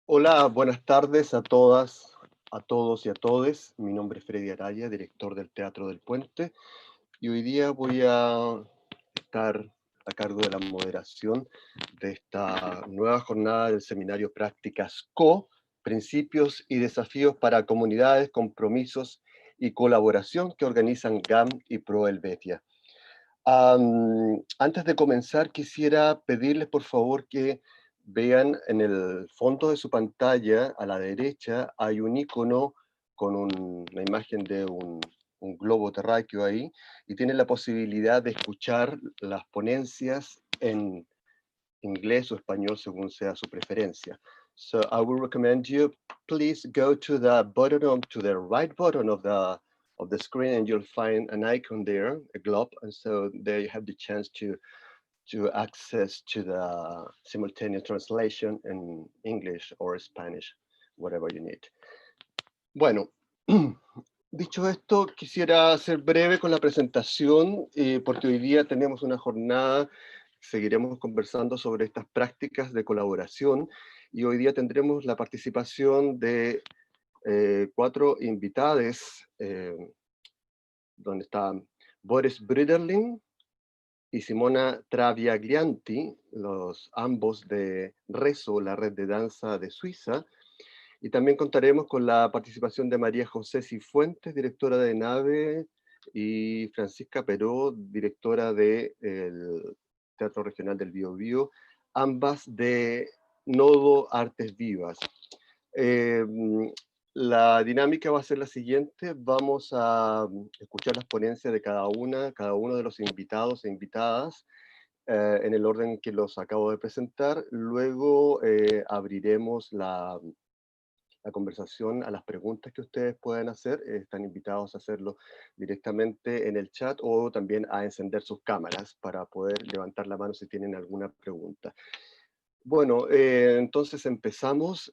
Hola, buenas tardes a todas, a todos y a todes. Mi nombre es Freddy Araya, director del Teatro del Puente, y hoy día voy a estar a cargo de la moderación de esta nueva jornada del seminario Prácticas CO, Principios y Desafíos para Comunidades, Compromisos y Colaboración que organizan GAM y Pro Helvetia. Antes de comenzar, quisiera pedirles por favor que vean en el fondo de su pantalla, a la derecha, hay un icono con una imagen de un globo terráqueo ahí, y tienen la posibilidad de escuchar las ponencias en inglés o español según sea su preferencia. So I would recommend you please go to the bottom to the right button of the screen, and you'll find an icon there, a globe, and so there you have the chance to access to the simultaneous translation in English or Spanish, whatever you need. Bueno, dicho esto, quisiera ser breve con la presentación, porque hoy día tenemos una jornada, seguiremos conversando sobre estas prácticas de colaboración, y hoy día tendremos la participación de cuatro invitades, donde están Boris Brüderling y Simona Traviaglianti, los ambos de RESO, la red de danza de Suiza, y también contaremos con la participación de María José Cifuentes, directora de NAVE, y Francisca Peró, directora del Teatro Regional del Biobío, ambas de Nodo Artes Vivas. Eh, la dinámica va a ser la siguiente: vamos a escuchar las ponencias de cada uno de los invitados e invitadas, en el orden que los acabo de presentar. Luego abriremos la conversación a las preguntas que ustedes puedan hacer. Están invitados a hacerlo directamente en el chat o también a encender sus cámaras para poder levantar la mano si tienen alguna pregunta. Bueno, entonces empezamos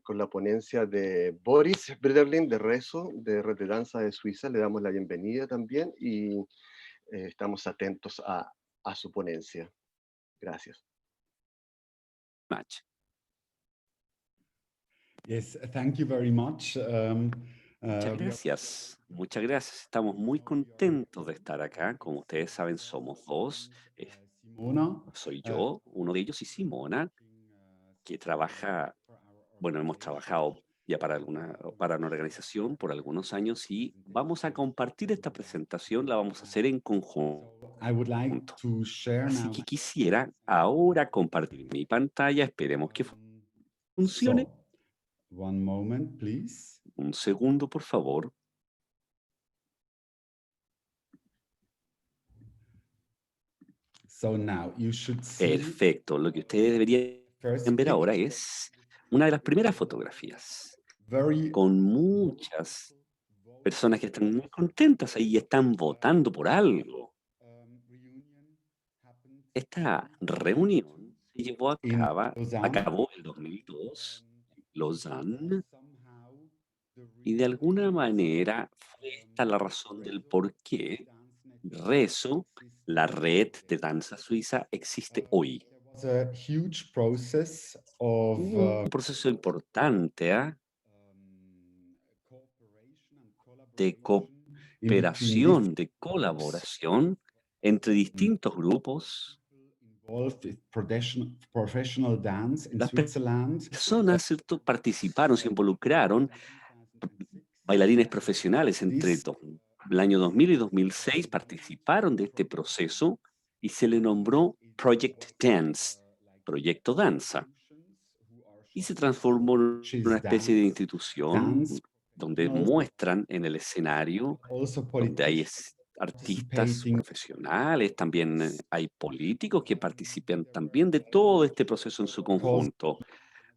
con la ponencia de Boris Brüderling de RESO, de Red de Danza de Suiza. Le damos la bienvenida también y estamos atentos a su ponencia. Gracias. Match. Yes, thank you very much. Muchas gracias, muchas gracias. Estamos muy contentos de estar acá. Como ustedes saben, somos dos. Simona. Soy yo, uno de ellos, y Simona, que trabaja, bueno, hemos trabajado ya para una organización por algunos años y vamos a compartir esta presentación, la vamos a hacer en conjunto. I would like to share Así now. que quisiera ahora compartir mi pantalla. Esperemos que funcione. So, one moment, please. Un segundo, por favor. So now you should see. Perfecto. Lo que ustedes deberían First ver ahora picture. es una de las primeras fotografías, Very con muchas personas que están muy contentas ahí y están votando por algo. reunion happened Esta reunión se llevó in a Lausanne. cabo en 2002 en Lausanne, Somehow the y de reason alguna is, manera fue esta la razón del por qué RESO, la red de danza suiza, existe hoy. there was a huge process of Hubo un proceso importante, cooperation and de collaboration in between different cooperación, de groups, colaboración entre distintos grupos. involved with professional dance in Las Switzerland. personas, ¿cierto?, participaron, se involucraron, bailarines profesionales entre This el año 2000 y 2006 participaron de este proceso y se le nombró Project Dance, Proyecto Danza, y se transformó en una especie de institución dance donde professionals, muestran en el escenario, also donde hay politicians artistas participating. profesionales, también hay políticos que participan también de todo este proceso en su Because conjunto.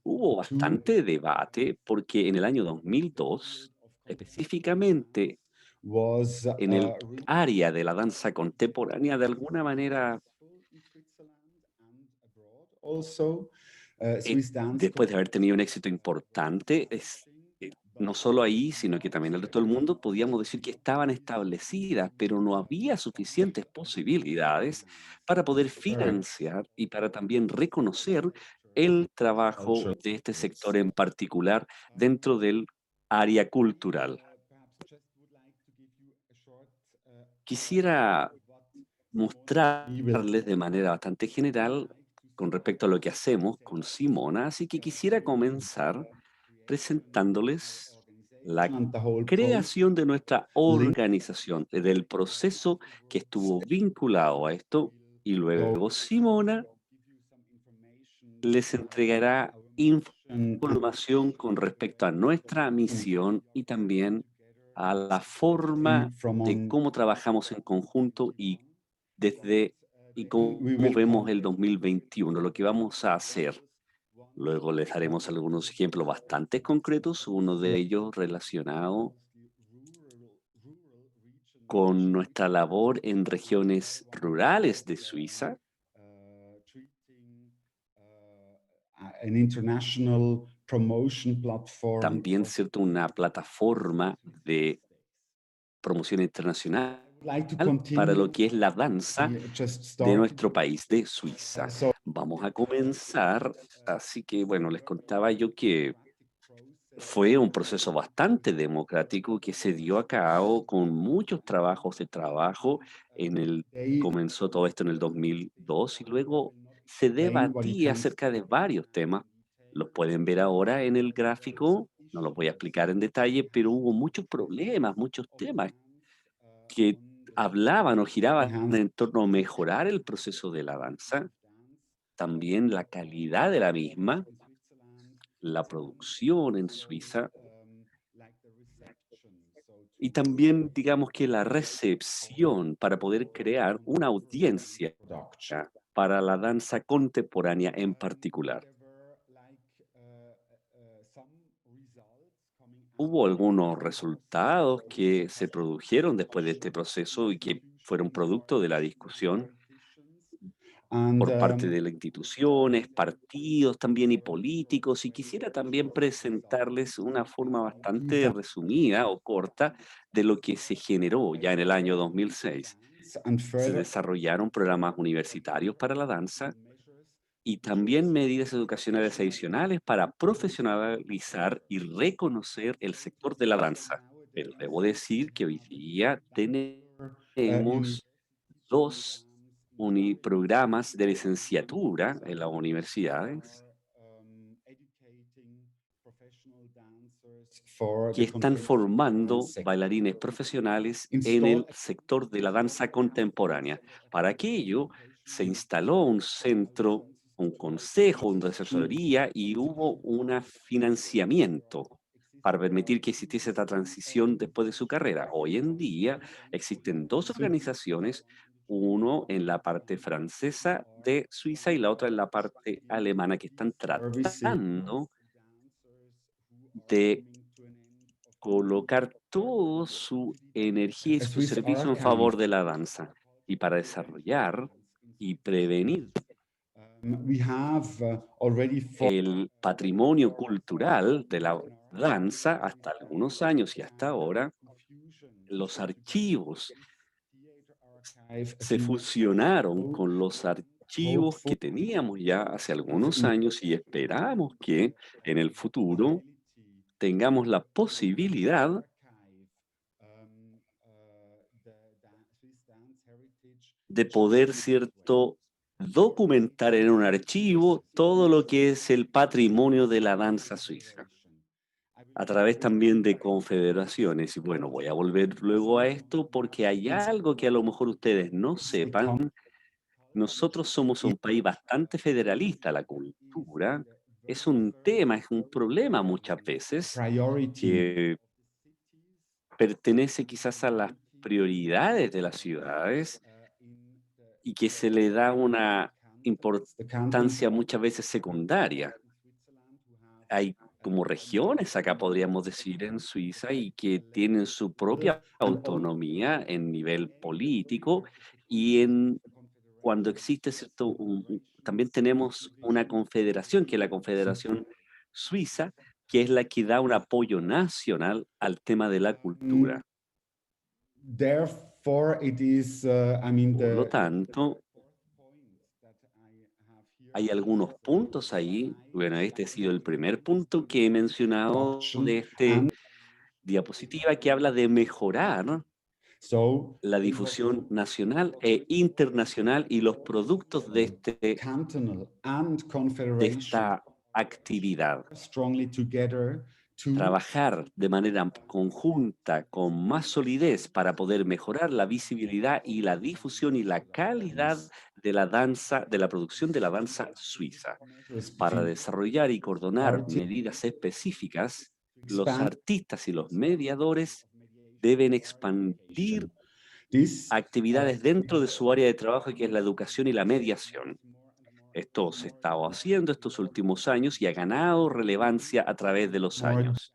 Hubo two bastante debate porque en el año 2002, específicamente was en el really área de la danza contemporánea, de alguna manera, in Switzerland and abroad. Also, Swiss dance después de haber tenido un éxito importante, no solo ahí, sino que también en el resto del mundo, podíamos decir que estaban establecidas, pero no había suficientes posibilidades para poder financiar y para también reconocer el trabajo cultural de este fields. sector en particular dentro del área cultural. Perhaps just would like to give you a short Quisiera what we will mostrarles de manera bastante general con respecto a lo que hacemos con Simona, así que quisiera comenzar presentándoles la and the whole creación de nuestra link organización, del proceso que estuvo vinculado a esto, y luego Simona les entregará información con respecto a nuestra misión y también a la forma from de on cómo trabajamos en conjunto y desde y cómo we will vemos come el 2021, lo que vamos a hacer. Luego les daremos algunos ejemplos bastante concretos, uno de ellos relacionado con nuestra labor en regiones rurales de Suiza, an international promotion platform también, ¿cierto?, una plataforma de promoción internacional like to para lo continue que es la danza just de started nuestro país, de Suiza. so Vamos a comenzar, así que bueno, les contaba yo que fue un proceso bastante democrático que se dio a cabo con muchos trabajos de trabajo. they Comenzó todo esto en el 2002 y luego se explain what you debatía can acerca de varios temas. Los pueden ver ahora en el gráfico, no los voy a explicar en detalle, pero hubo muchos problemas, muchos temas que hablaban o giraban enhance en torno a mejorar el proceso de la danza, también la calidad de la misma, la producción en Suiza like the reception so y también, digamos que la recepción para poder crear una audiencia production para la danza contemporánea en particular. there were like some results coming out Hubo algunos resultados que se produjeron después de este proceso y que fueron producto de la discusión and por parte de las instituciones, partidos también y políticos, y quisiera también presentarles una forma bastante resumida o corta de lo que se generó ya en el año 2006. Se further desarrollaron programas universitarios para la danza y también medidas educacionales adicionales para profesionalizar y reconocer el sector de la danza. Pero debo decir que hoy día uni tenemos dos programas de licenciatura en las universidades educating professional dancers for que the están contemporary formando dance sector. bailarines profesionales en Install el sector de la danza contemporánea. Para aquello se instaló un centro, un consejo, una asesoría y hubo un financiamiento para permitir que existiese esta transición después de su carrera. Hoy en día existen dos organizaciones, uno en la parte francesa de Suiza y la otra en la parte alemana, que están services tratando dancers who are de coming to an end of colocar toda su energía y a su Swiss servicio en archive. favor de la danza y para desarrollar y prevenir We have already for el patrimonio cultural de la danza hasta algunos años y hasta ahora. Los archivos archive a se few fusionaron con los archivos hopeful que teníamos ya hace algunos años y esperamos que en el futuro tengamos la posibilidad de poder, cierto, documentar en un archivo todo lo que es el patrimonio de la danza suiza, a través también de confederaciones. Y bueno, voy a volver luego a esto porque hay algo que a lo mejor ustedes no sepan. Nosotros somos un país bastante federalista. La cultura es un tema, es un problema muchas veces priority que pertenece quizás a las prioridades de las ciudades y que se le da una the cantons importancia muchas veces secundaria. Hay como regiones, acá podríamos decir, en Suiza y que tienen su propia and all autonomía en nivel político y cuando existe cierto, también tenemos una confederación, que es la Confederación Suiza, que es la que da un apoyo nacional al tema de la cultura. therefore it is I mean Por lo tanto, Hay algunos puntos ahí. Bueno, este ha sido el primer punto que he mencionado de este diapositiva que habla de mejorar So la it was difusión nacional e internacional y los productos cantonal and de confederation esta actividad. strongly together to Trabajar de manera conjunta con más solidez para poder mejorar la visibilidad y la difusión y la calidad de la danza, de la producción de la danza suiza. Para desarrollar y coordinar medidas específicas, los expand artistas y los mediadores deben expandir this actividades dentro de su área de trabajo, que es la educación y la mediación. Esto se ha estado haciendo estos últimos años y ha ganado relevancia a través de los more años.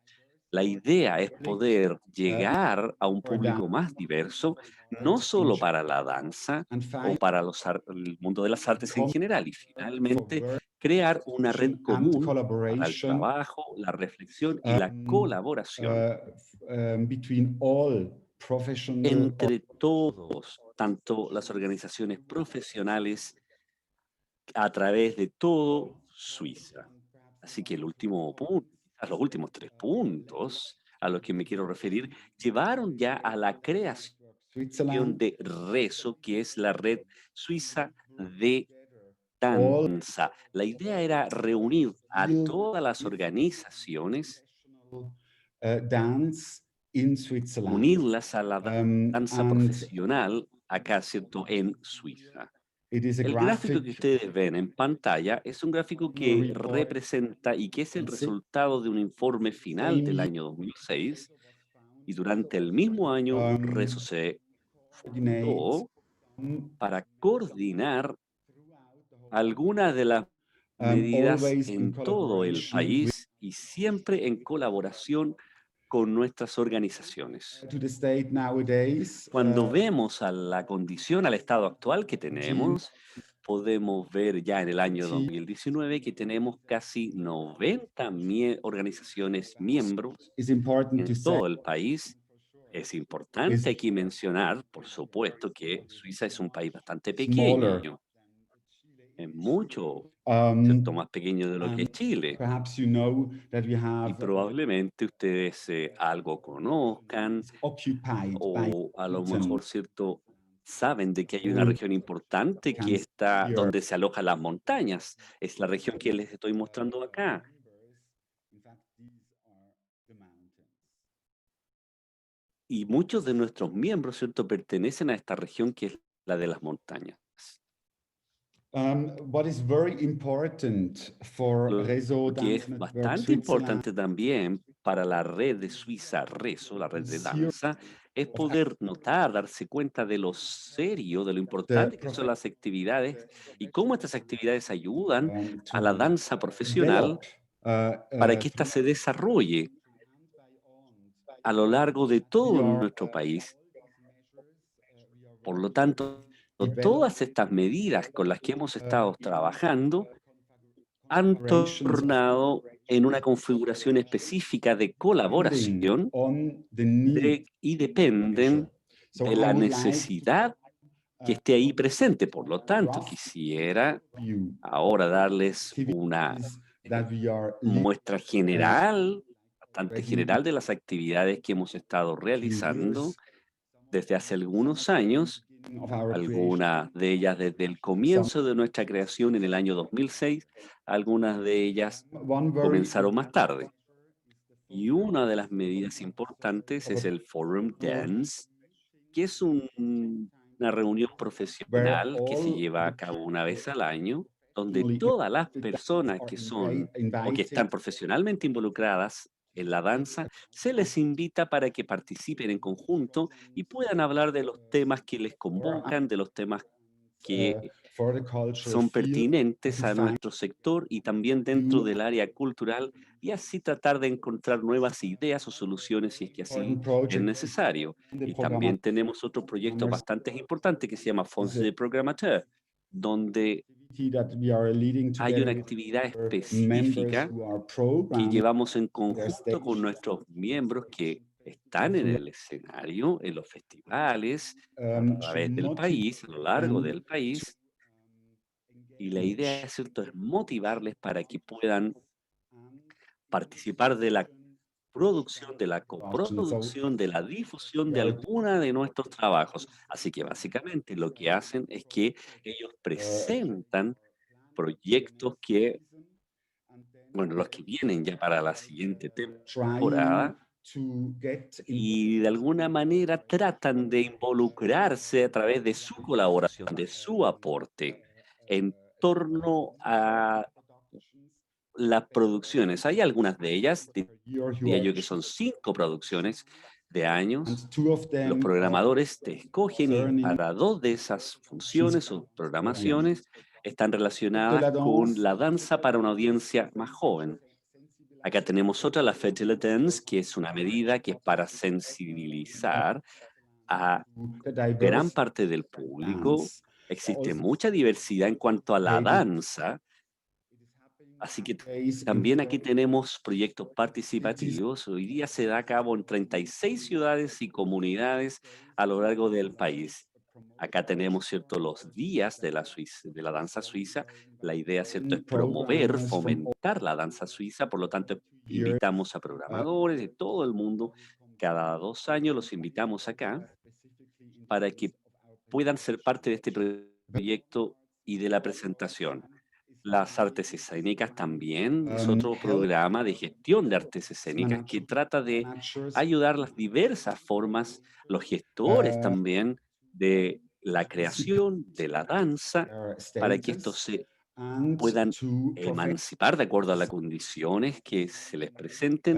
La idea es poder llegar a un público más diverso, no solo para la danza and o find para el mundo de las artes en general, y for finalmente work crear una red and común para el collaboration trabajo, la reflexión y la colaboración between all professional entre todos, tanto las organizaciones profesionales a través de todo Suiza. Así que el último punto, quizás los últimos 3 puntos a los que me quiero referir, llevaron ya a la creación Switzerland, de RESO, que es la red suiza de all danza. La idea era reunir a build todas las organizaciones, dance in Switzerland. unirlas a la danza And profesional acá, ¿cierto?, en Suiza. it is a El gráfico que graphic ustedes ven en pantalla es un gráfico que report representa y que es el and resultado de un informe final same del year año 2006, y durante el mismo año RESO se coordinates fundó para coordinar algunas de las medidas always in en todo el collaboration with país y siempre en colaboración con nuestras organizaciones. to the state nowadays. Cuando vemos a la condición, al estado actual que Team tenemos, podemos ver ya en el año team 2019 que tenemos casi 90 organizaciones miembros is important to en say todo el país. Es is importante aquí mencionar, por supuesto, que Suiza es un país bastante smaller. pequeño, es mucho, ¿cierto?, Um, más pequeño de lo que and es Chile. perhaps you know that we Y have probablemente ustedes algo conozcan occupied by o a lo mountain. mejor, ¿cierto?, saben de que hay una All región importante que can está see here donde se alojan las montañas. Es la región que les estoy mostrando acá. in fact, these are the mountains. Y muchos de nuestros miembros, ¿cierto?, pertenecen a esta región que es la de las montañas. What is very important for Réseau Lo que Dance es Network bastante Switzerland importante también para la red de Suiza RESO, la red de is here danza, es of poder notar, darse cuenta de lo serio, de lo the importante que son las actividades y cómo estas actividades ayudan a la to danza profesional develop para que ésta through se desarrolle a lo largo de we todo are nuestro país. we are Por lo working tanto, develop todas estas medidas con las que hemos estado trabajando han configurations of tornado en una configuración específica de depending colaboración on the need y measure. dependen So de I la would like to necesidad que esté ahí presente. Por lo tanto, rough quisiera view ahora darles una activities that we are muestra uh, general, bastante already general de las actividades que hemos estado few realizando years, desde hace algunos años, beginning of our creation, algunas de ellas desde el some comienzo de nuestra creación en el año 2006, algunas de ellas one very comenzaron más tarde. important Y una de las medidas importantes es el Forum Dance, que es una reunión where profesional que se all lleva the a cabo una people vez al año, donde professionally todas las interested dance personas are que son o que invited están profesionalmente involucradas en la danza, se les invita para que participen en conjunto y puedan hablar de los temas que les or convocan, de los temas uh, que for the cultural son field and pertinentes to a find nuestro sector y también dentro new del área cultural, y así tratar de encontrar nuevas ideas o soluciones si es que así important es project necesario. in the Y program también tenemos otro proyecto bastante importante que se llama is Fonds a de Programmateur, donde activity that we are leading hay together una with actividad our members específica who are que programming llevamos en their conjunto con stage nuestros miembros que están en performance el escenario, en los festivales, a to través del motivate país, a lo largo them del país, Y la idea, ¿cierto?, es motivarles para que puedan participar de la producción, de la coproducción, de la difusión de alguna de nuestros trabajos. Así que básicamente lo que hacen es que ellos presentan proyectos que, bueno, los que vienen ya para la siguiente temporada y de alguna manera tratan de involucrarse a través de su colaboración, de su aporte en torno a las producciones. Hay algunas de ellas, diría yo que son 5 producciones de años. Los programadores te escogen y para 2 de esas funciones o programaciones están relacionadas con la danza para una audiencia más joven. Acá tenemos otra, la Fête de la Danse, que es una medida que es para sensibilizar a gran parte del público. Existe mucha diversidad en cuanto a la danza, así que también aquí tenemos proyectos participativos. Hoy día se da a cabo en 36 ciudades y comunidades a lo largo del país. Acá tenemos, ¿cierto?, los días de de la danza suiza. La idea, ¿cierto?, es promover, fomentar la danza suiza. Por lo tanto, invitamos a programadores de todo el mundo. Cada 2 años los invitamos acá para que puedan ser parte de este proyecto y de la presentación. Las artes escénicas también es otro programa de gestión de artes escénicas que trata de ayudar las diversas formas, los gestores también de la creación de la danza, para que estos se puedan emancipar de acuerdo a las condiciones que se les presenten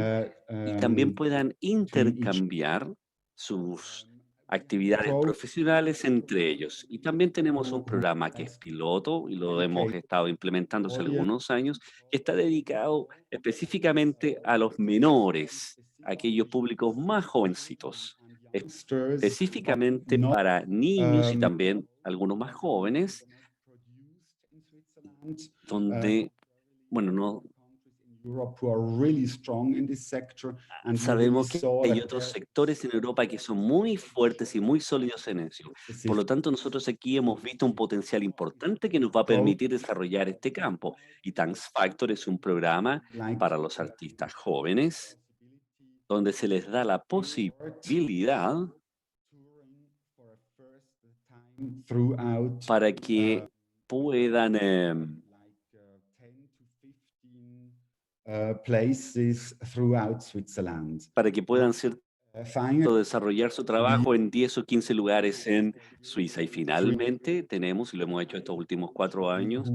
y también puedan intercambiar sus actividades profesionales entre ellos. Y también tenemos un programa que es piloto y lo hemos estado implementando hace algunos años, que está dedicado específicamente a los menores, a aquellos públicos más jovencitos, específicamente para niños y también algunos más jóvenes, donde, bueno, no sabemos que hay otros sectores en Europa que son muy fuertes y muy sólidos en eso. Por lo tanto, nosotros aquí hemos visto un potencial importante que nos va a permitir desarrollar este campo. Y Dance Factor es un programa para los artistas jóvenes donde se les da la posibilidad para que puedan cierto, desarrollar su trabajo en 10 o 15 lugares en Suiza. Y finalmente tenemos, y lo hemos hecho estos últimos 4 años,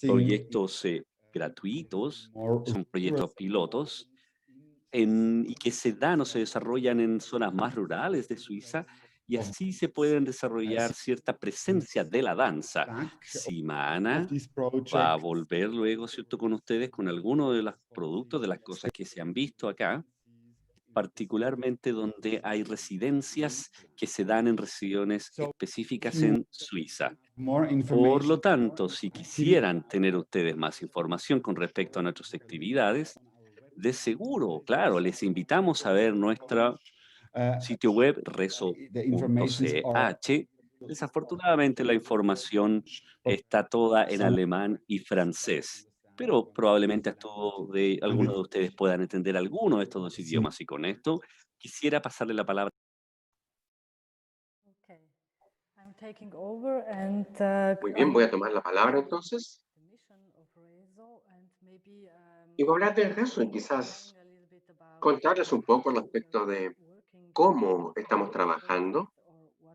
proyectos gratuitos, son proyectos pilotos, y que se dan o se desarrollan en zonas más rurales de Suiza, y así se pueden desarrollar cierta presencia de la danza. Simana va a volver luego, ¿cierto?, con ustedes con algunos de los productos, de las cosas que se han visto acá, particularmente donde hay residencias que se dan en regiones específicas en Suiza. Por lo tanto, si quisieran tener ustedes más información con respecto a nuestras actividades, de seguro, claro, les invitamos a ver nuestro sitio web rezo.ch. Desafortunadamente la información está toda en alemán y francés, pero probablemente algunos de ustedes puedan entender alguno de estos 2 idiomas. Y con esto quisiera pasarle la palabra. Okay. I'm taking over and Muy bien, voy a tomar la palabra entonces the mission of Rezo and maybe y voy a hablar de eso y quizás contarles un poco respecto de cómo estamos trabajando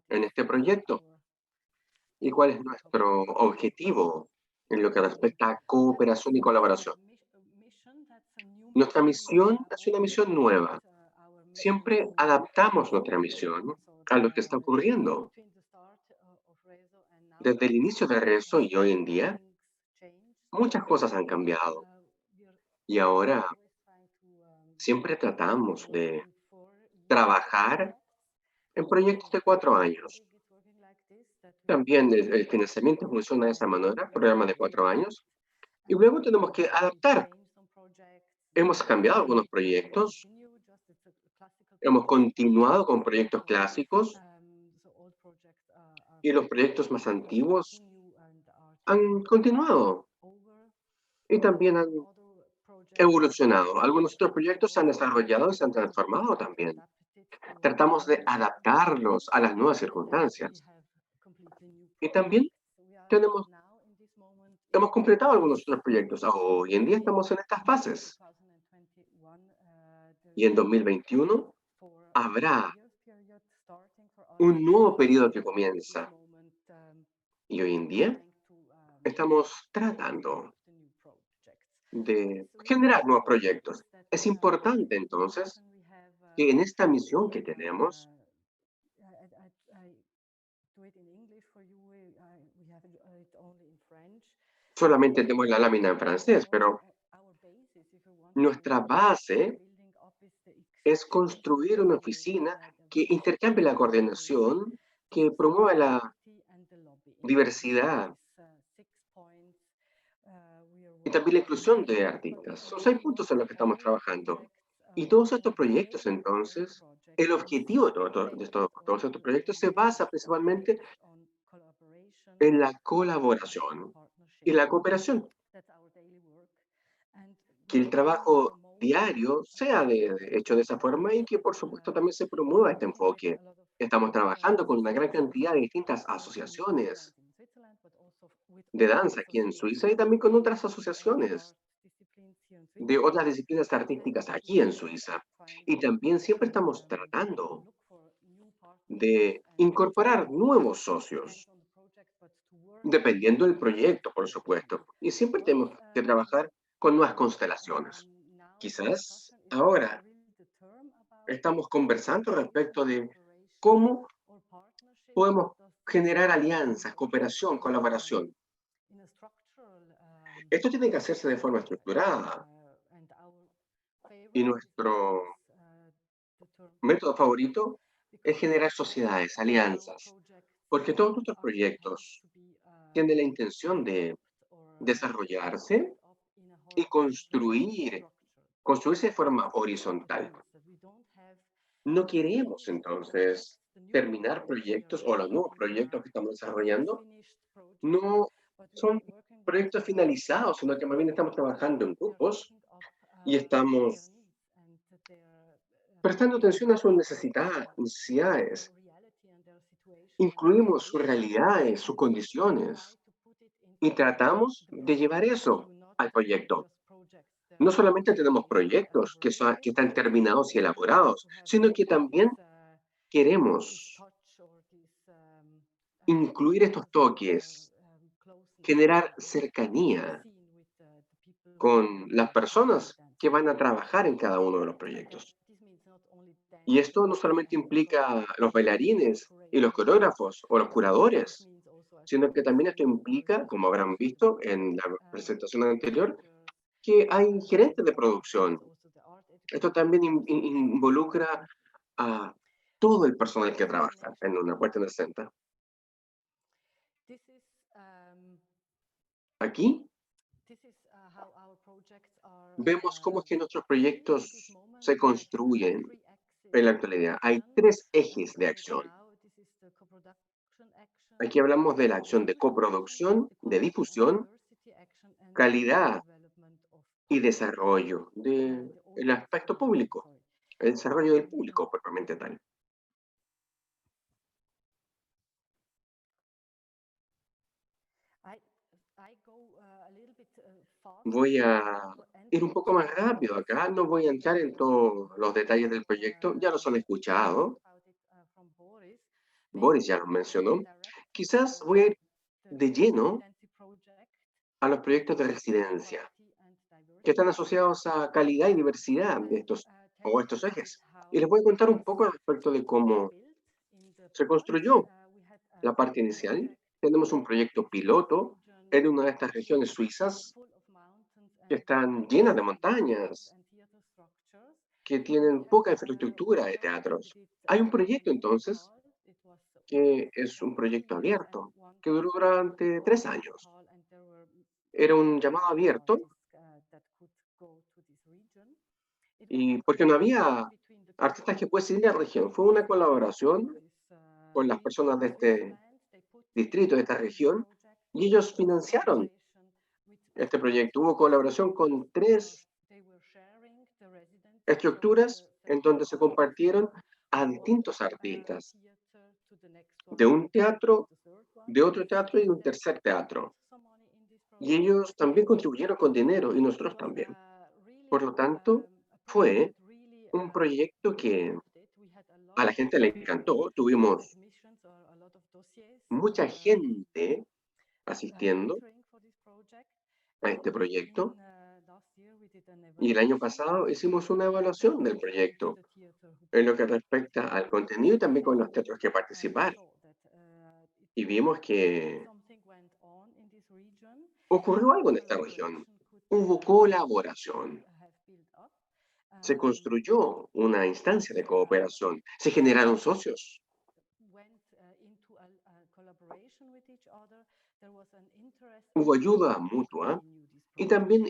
en este proyecto y cuál es nuestro objetivo en lo que respecta a cooperación y colaboración. Nuestra misión es una misión nueva. Siempre adaptamos nuestra misión a lo que está ocurriendo. Desde el inicio de Rezo y hoy en día, muchas cosas han cambiado y ahora siempre tratamos de trabajar en proyectos de 4 años. También el financiamiento funciona de esa manera, programa de 4 años, y luego tenemos que adaptar. Hemos cambiado algunos proyectos, hemos continuado con proyectos clásicos y los proyectos más antiguos han continuado y también han evolucionado. Algunos otros proyectos se han desarrollado y se han transformado también. Tratamos de adaptarlos a las nuevas circunstancias. Y también hemos completado algunos otros proyectos. Hoy en día estamos en estas fases. Y en 2021 habrá un nuevo periodo que comienza. Y hoy en día estamos tratando de generar nuevos proyectos. Es importante entonces que en esta misión que tenemos, solamente tenemos la lámina en francés, pero nuestra base es construir una oficina que intercambie la coordinación, que promueva la diversidad y también la inclusión de artistas. Son 6 puntos en los que estamos trabajando. Y todos estos proyectos, entonces, el objetivo de todos estos proyectos se basa principalmente en la colaboración y la cooperación. Que el trabajo diario sea hecho de esa forma y que, por supuesto, también se promueva este enfoque. Estamos trabajando con una gran cantidad de distintas asociaciones de danza aquí en Suiza y también con otras asociaciones de otras disciplinas artísticas aquí en Suiza. Y también siempre estamos tratando de incorporar nuevos socios, dependiendo del proyecto, por supuesto. Y siempre tenemos que trabajar con nuevas constelaciones. Quizás ahora estamos conversando respecto de cómo podemos generar alianzas, cooperación, colaboración. Esto tiene que hacerse de forma estructurada y nuestro método favorito es generar sociedades, alianzas, porque todos nuestros proyectos tienen la intención de desarrollarse y construirse de forma horizontal. No queremos entonces terminar proyectos o los nuevos proyectos que estamos desarrollando no son proyectos finalizados, sino que más bien estamos trabajando en grupos y estamos prestando atención a sus necesidades. Incluimos sus realidades, sus condiciones y tratamos de llevar eso al proyecto. No solamente tenemos proyectos que están terminados y elaborados, sino que también queremos incluir estos toques, generar cercanía con las personas que van a trabajar en cada uno de los proyectos. Y esto no solamente implica los bailarines y los coreógrafos o los curadores, sino que también esto implica, como habrán visto en la presentación anterior, que hay gerentes de producción. Esto también involucra a todo el personal que trabaja en una puesta en escena. Aquí vemos cómo es que nuestros proyectos se construyen en la actualidad. Hay 3 ejes de acción. Aquí hablamos de la acción de coproducción, de difusión, calidad y desarrollo del aspecto público, el desarrollo del público propiamente tal. Voy a ir un poco más rápido acá, no voy a entrar en todos los detalles del proyecto, ya los han escuchado, Boris ya los mencionó. Quizás voy a ir de lleno a los proyectos de residencia, que están asociados a calidad y diversidad de estos ejes. Y les voy a contar un poco respecto de cómo se construyó la parte inicial. Tenemos un proyecto piloto en una de estas regiones suizas que están llenas de montañas, que tienen poca infraestructura de teatros. Hay un proyecto entonces que es un proyecto abierto, que duró durante 3 años. Era un llamado abierto y porque no había artistas que pudiesen ir a la región. Fue una colaboración con las personas de este distrito, de esta región, Y ellos financiaron este proyecto. Hubo colaboración con 3 estructuras en donde se compartieron a distintos artistas de un teatro, de otro teatro y de un tercer teatro. Y ellos también contribuyeron con dinero y nosotros también. Por lo tanto, fue un proyecto que a la gente le encantó. Tuvimos mucha gente asistiendo a este proyecto y el año pasado hicimos una evaluación del proyecto en lo que respecta al contenido y también con los teatros que participaron. Y vimos que ocurrió algo en esta región. Hubo colaboración. Se construyó una instancia de cooperación. Se generaron socios. Hubo ayuda mutua y también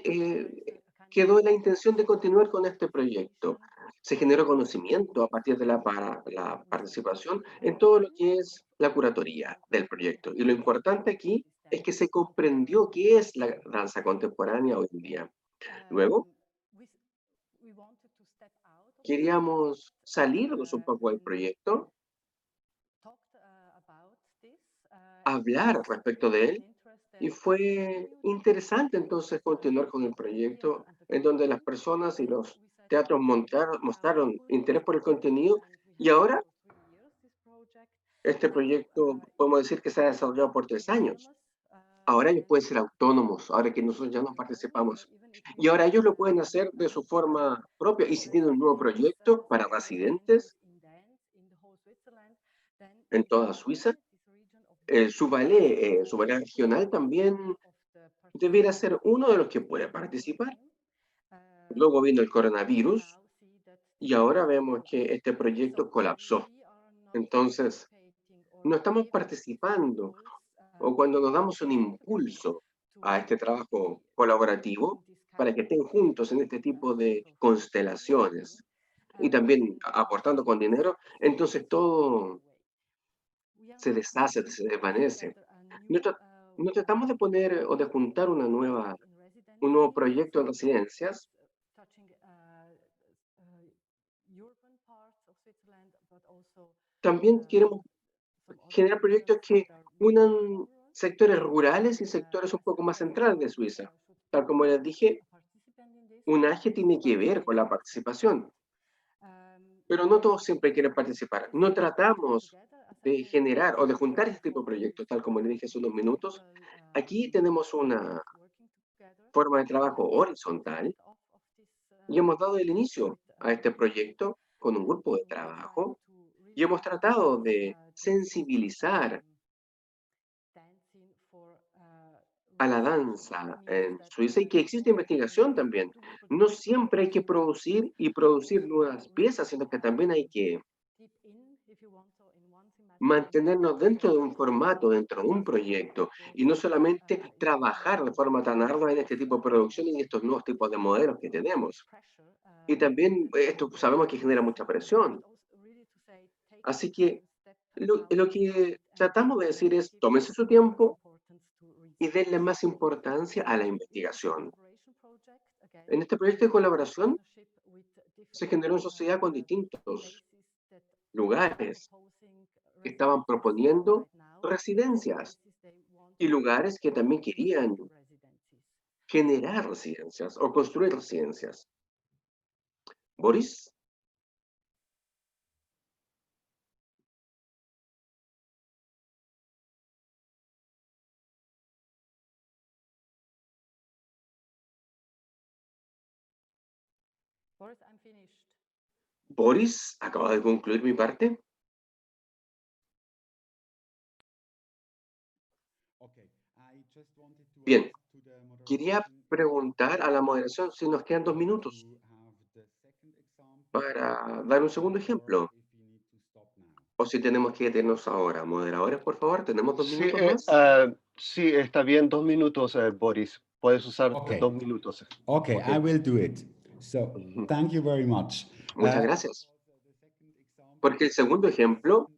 quedó la intención de continuar con este proyecto. Se generó conocimiento a partir de la participación en todo lo que es la curatoría del proyecto. Y lo importante aquí es que se comprendió qué es la danza contemporánea hoy en día. Luego, queríamos salirnos un poco del proyecto, hablar respecto de él, y fue interesante entonces continuar con el proyecto en donde las personas y los teatros mostraron interés por el contenido y ahora este proyecto podemos decir que se ha desarrollado por 3 años. Ahora ellos pueden ser autónomos, ahora que nosotros ya no participamos. Y ahora ellos lo pueden hacer de su forma propia. Y si tienen un nuevo proyecto para residentes en toda Suiza, su ballet regional también debiera ser uno de los que puede participar. Luego vino el coronavirus y ahora vemos que este proyecto colapsó. Entonces, no estamos participando o cuando nos damos un impulso a este trabajo colaborativo para que estén juntos en este tipo de constelaciones y también aportando con dinero, entonces todo se deshace, se desvanece. No, no tratamos de poner o de juntar un nuevo proyecto en residencias. También queremos generar proyectos que unan sectores rurales y sectores un poco más centrales de Suiza. Tal como les dije, un AGE tiene que ver con la participación, pero no todos siempre quieren participar. No tratamos de generar o de juntar este tipo de proyectos, tal como les dije hace unos minutos. Aquí tenemos una forma de trabajo horizontal y hemos dado el inicio a este proyecto con un grupo de trabajo y hemos tratado de sensibilizar a la danza en Suiza y que existe investigación también. No siempre hay que producir y producir nuevas piezas, sino que también hay que mantenernos dentro de un formato, dentro de un proyecto, y no solamente trabajar de forma tan ardua en este tipo de producciones y estos nuevos tipos de modelos que tenemos. Y también esto sabemos que genera mucha presión. Así que lo que tratamos de decir es, tómense su tiempo y denle más importancia a la investigación. En este proyecto de colaboración se generó una sociedad con distintos lugares que estaban proponiendo residencias y lugares que también querían generar residencias o construir residencias. Boris, Boris, acaba de concluir mi parte. Bien, quería preguntar a la moderación si nos quedan 2 minutos para dar un segundo ejemplo. O si tenemos que detenernos ahora. Moderadores, por favor, ¿tenemos 2 Sí, minutos más? sí, está bien, 2 minutos, Boris. Puedes usar Okay. 2 minutos. Okay, Ok. I will do it. So, Ujú. thank you very much. Muchas gracias. Porque el segundo ejemplo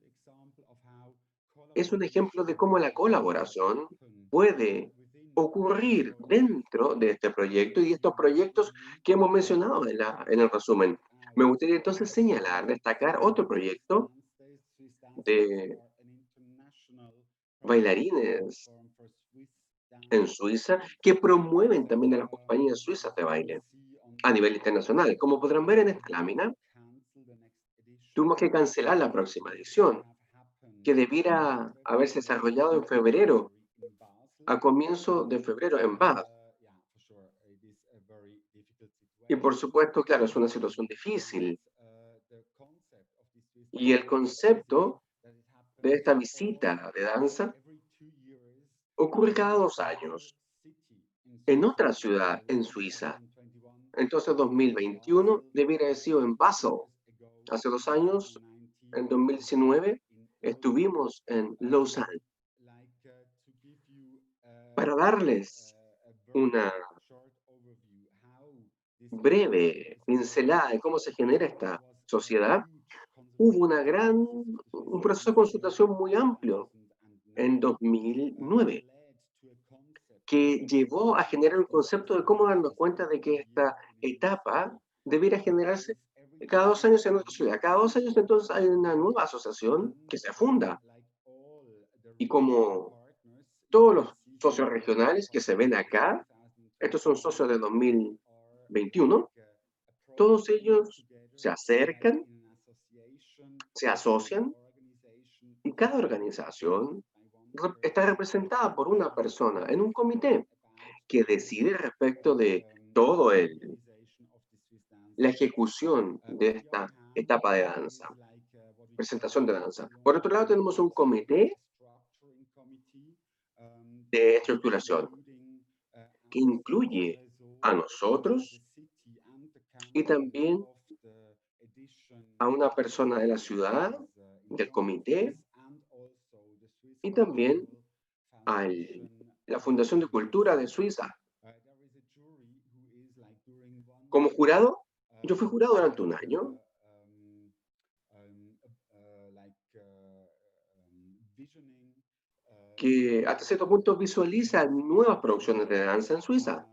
es un ejemplo de cómo la colaboración puede ocurrir dentro de este proyecto y estos proyectos que hemos mencionado en el resumen. Me gustaría entonces señalar, destacar otro proyecto de bailarines en Suiza que promueven también a las compañías suizas de baile a nivel internacional. Como podrán ver en esta lámina, tuvimos que cancelar la próxima edición, que debiera haberse desarrollado en febrero, a comienzo de febrero en Bath. Y por supuesto, claro, es una situación difícil. Y el concepto de esta visita de danza ocurre cada 2 años en otra ciudad en Suiza. Entonces, 2021 debiera haber sido en Basel. Hace 2 años, en 2019, estuvimos en Lausanne. Para darles una breve pincelada de cómo se genera esta sociedad, hubo un proceso de consultación muy amplio en 2009 que llevó a generar un concepto de cómo darnos cuenta de que esta etapa debiera generarse cada 2 años en otra ciudad. Cada 2 años entonces hay una nueva asociación que se funda y como todos los socios regionales que se ven acá, estos son socios de 2021, todos ellos se acercan, se asocian y cada organización está representada por una persona en un comité que decide respecto de todo la ejecución de esta etapa de danza, presentación de danza. Por otro lado, tenemos un comité de estructuración que incluye a nosotros y también a una persona de la ciudad, del comité, y también a la Fundación de Cultura de Suiza. Como jurado, yo fui jurado durante 1 año. Que hasta cierto punto visualiza nuevas producciones de danza en Suiza.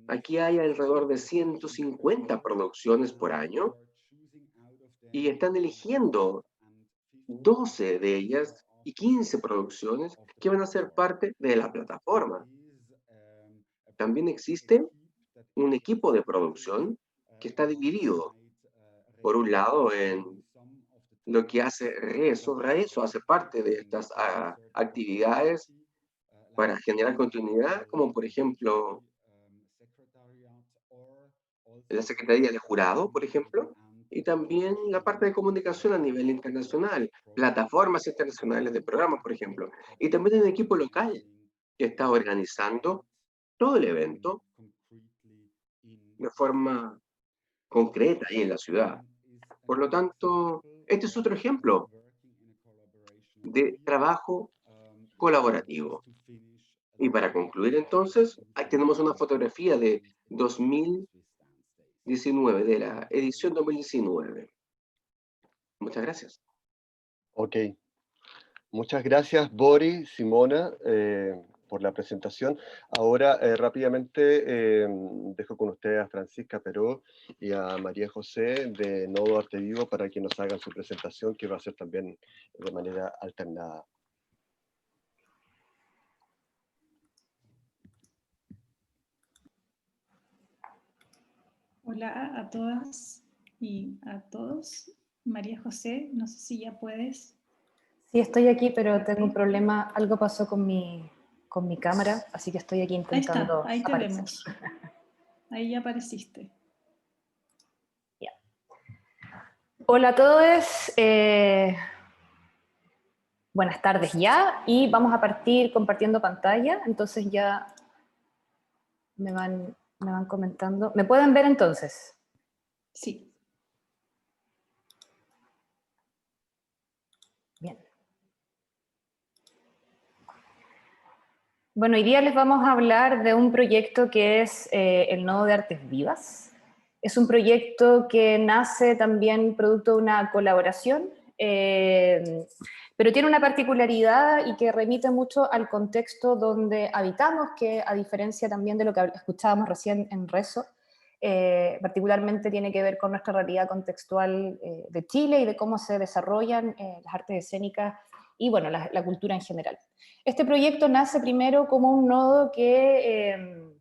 Aquí hay alrededor de 150 producciones por año y están eligiendo 12 de ellas y 15 producciones que van a ser parte de la plataforma. También existe un equipo de producción que está dividido, por un lado, en lo que hace Rezo. Rezo hace parte de estas actividades para generar continuidad, como por ejemplo la Secretaría de Jurado, por ejemplo, y también la parte de comunicación a nivel internacional, plataformas internacionales de programas, por ejemplo, y también hay un equipo local que está organizando todo el evento de forma concreta ahí en la ciudad. Por lo tanto, este es otro ejemplo de trabajo colaborativo. Y para concluir entonces, aquí tenemos una fotografía de 2019, de la edición 2019. Muchas gracias. Ok. Muchas gracias, Boris, Simona, por la presentación. Ahora, rápidamente, dejo con ustedes a Francisca Peró y a María José de Nodo Arte Vivo para que nos hagan su presentación, que va a ser también de manera alternada. Hola a todas y a todos. María José, no sé si ya puedes. Sí, estoy aquí, pero tengo un problema. Algo pasó con mi cámara, así que estoy aquí intentando Ahí te aparecer. vemos. Ahí ya apareciste. Ya. Hola a todos. Buenas tardes ya. Y vamos a partir compartiendo pantalla. Entonces ya me van comentando. ¿Me pueden ver entonces? Sí. Bien. Bueno, hoy día les vamos a hablar de un proyecto que es el Nodo de Artes Vivas. Es un proyecto que nace también producto de una colaboración, pero tiene una particularidad y que remite mucho al contexto donde habitamos, que a diferencia también de lo que escuchábamos recién en Rezo, particularmente tiene que ver con nuestra realidad contextual de Chile y de cómo se desarrollan las artes escénicas y bueno, la cultura en general. Este proyecto nace primero como un nodo que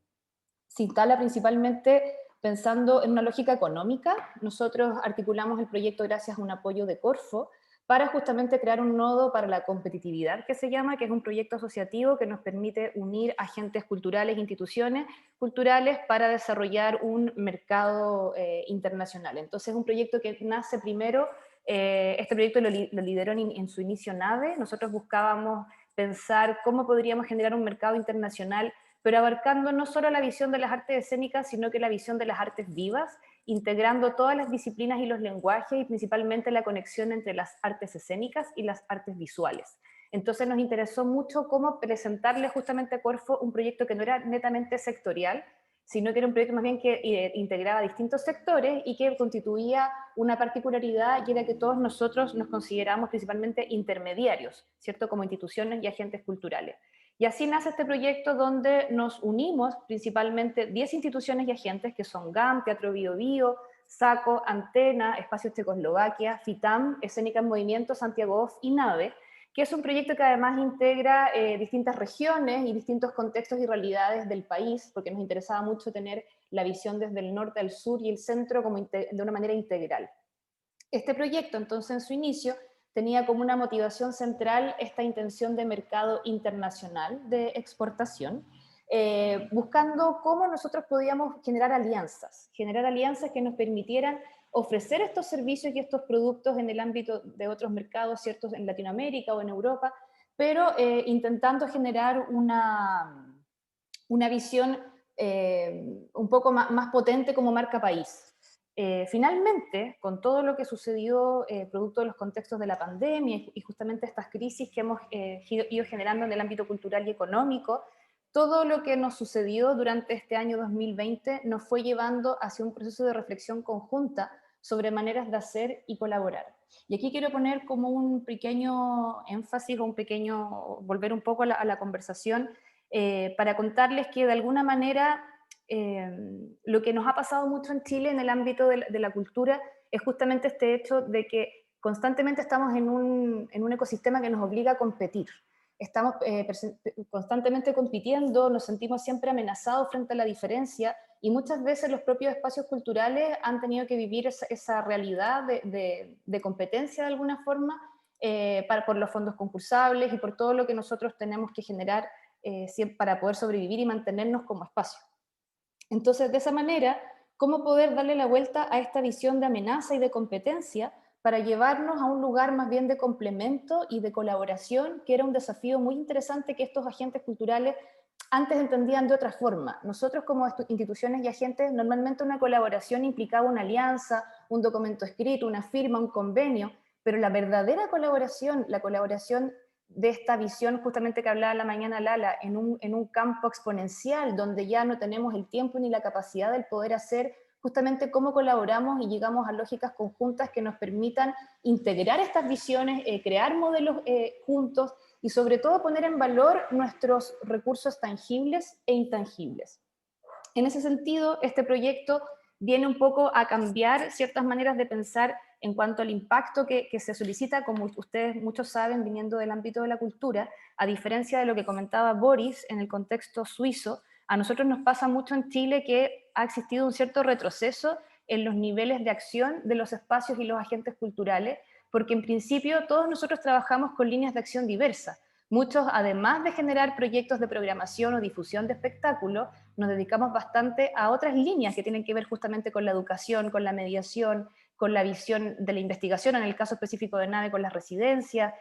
se instala principalmente pensando en una lógica económica. Nosotros articulamos el proyecto gracias a un apoyo de Corfo para justamente crear un nodo para la competitividad, que se llama, que es un proyecto asociativo que nos permite unir agentes culturales, instituciones culturales para desarrollar un mercado internacional. Entonces es un proyecto que nace primero, este proyecto lo lideró en su inicio NAVE. Nosotros buscábamos pensar cómo podríamos generar un mercado internacional, pero abarcando no solo la visión de las artes escénicas, sino que la visión de las artes vivas, integrando todas las disciplinas y los lenguajes, y principalmente la conexión entre las artes escénicas y las artes visuales. Entonces nos interesó mucho cómo presentarle justamente a Corfo un proyecto que no era netamente sectorial, sino que era un proyecto más bien que integraba distintos sectores y que constituía una particularidad, y era que todos nosotros nos consideramos principalmente intermediarios, ¿cierto?, como instituciones y agentes culturales. Y así nace este proyecto donde nos unimos principalmente 10 instituciones y agentes que son GAM, Teatro Bio Bio, SACO, Antena, Espacios Checoslovaquia, FITAM, Escénica en Movimiento, Santiago Off y NAVE, que es un proyecto que además integra distintas regiones y distintos contextos y realidades del país, porque nos interesaba mucho tener la visión desde el norte al sur y el centro como de una manera integral. Este proyecto, entonces, en su inicio, tenía como una motivación central esta intención de mercado internacional, de exportación, buscando cómo nosotros podíamos generar alianzas que nos permitieran ofrecer estos servicios y estos productos en el ámbito de otros mercados, ¿ciertos?, en Latinoamérica o en Europa, pero intentando generar una visión un poco más potente como marca país. Finalmente, con todo lo que sucedió producto de los contextos de la pandemia y justamente estas crisis que hemos ido generando en el ámbito cultural y económico, todo lo que nos sucedió durante este año 2020 nos fue llevando hacia un proceso de reflexión conjunta sobre maneras de hacer y colaborar. Y aquí quiero poner como un pequeño énfasis o volver un poco a la conversación para contarles que de alguna manera lo que nos ha pasado mucho en Chile en el ámbito de la cultura es justamente este hecho de que constantemente estamos en un ecosistema que nos obliga a competir. Estamos constantemente compitiendo, nos sentimos siempre amenazados frente a la diferencia, y muchas veces los propios espacios culturales han tenido que vivir esa realidad de competencia de alguna forma por los fondos concursables y por todo lo que nosotros tenemos que generar para poder sobrevivir y mantenernos como espacio. Entonces, de esa manera, ¿cómo poder darle la vuelta a esta visión de amenaza y de competencia para llevarnos a un lugar más bien de complemento y de colaboración, que era un desafío muy interesante que estos agentes culturales antes entendían de otra forma? Nosotros como instituciones y agentes, normalmente una colaboración implicaba una alianza, un documento escrito, una firma, un convenio, pero la verdadera colaboración, la colaboración de esta visión justamente que hablaba la mañana Lala, en un campo exponencial, donde ya no tenemos el tiempo ni la capacidad del poder hacer, justamente cómo colaboramos y llegamos a lógicas conjuntas que nos permitan integrar estas visiones, crear modelos juntos y sobre todo poner en valor nuestros recursos tangibles e intangibles. En ese sentido, este proyecto viene un poco a cambiar ciertas maneras de pensar en cuanto al impacto que se solicita, como ustedes muchos saben, viniendo del ámbito de la cultura, a diferencia de lo que comentaba Boris en el contexto suizo. A nosotros nos pasa mucho en Chile que ha existido un cierto retroceso en los niveles de acción de los espacios y los agentes culturales, porque en principio todos nosotros trabajamos con líneas de acción diversas. Muchos, además de generar proyectos de programación o difusión de espectáculos, nos dedicamos bastante a otras líneas que tienen que ver justamente con la educación, con la mediación, con la visión de la investigación, en el caso específico de NAVE, con las residencias,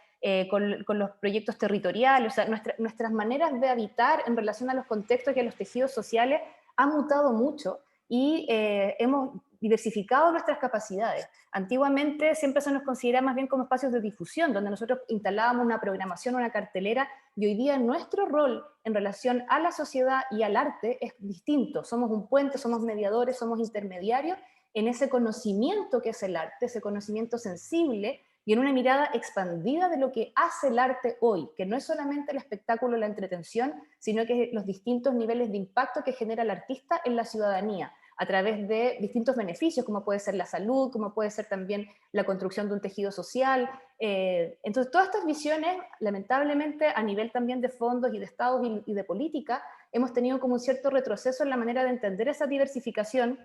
con los proyectos territoriales. O sea, nuestras maneras de habitar en relación a los contextos y a los tejidos sociales han mutado mucho y hemos diversificado nuestras capacidades. Antiguamente siempre se nos considera más bien como espacios de difusión, donde nosotros instalábamos una programación, una cartelera, y hoy día nuestro rol en relación a la sociedad y al arte es distinto. Somos un puente, somos mediadores, somos intermediarios en ese conocimiento que es el arte, ese conocimiento sensible y en una mirada expandida de lo que hace el arte hoy, que no es solamente el espectáculo, la entretención, sino que los distintos niveles de impacto que genera el artista en la ciudadanía, a través de distintos beneficios, como puede ser la salud, como puede ser también la construcción de un tejido social. Entonces, todas estas visiones, lamentablemente, a nivel también de fondos y de estados y de política, hemos tenido como un cierto retroceso en la manera de entender esa diversificación,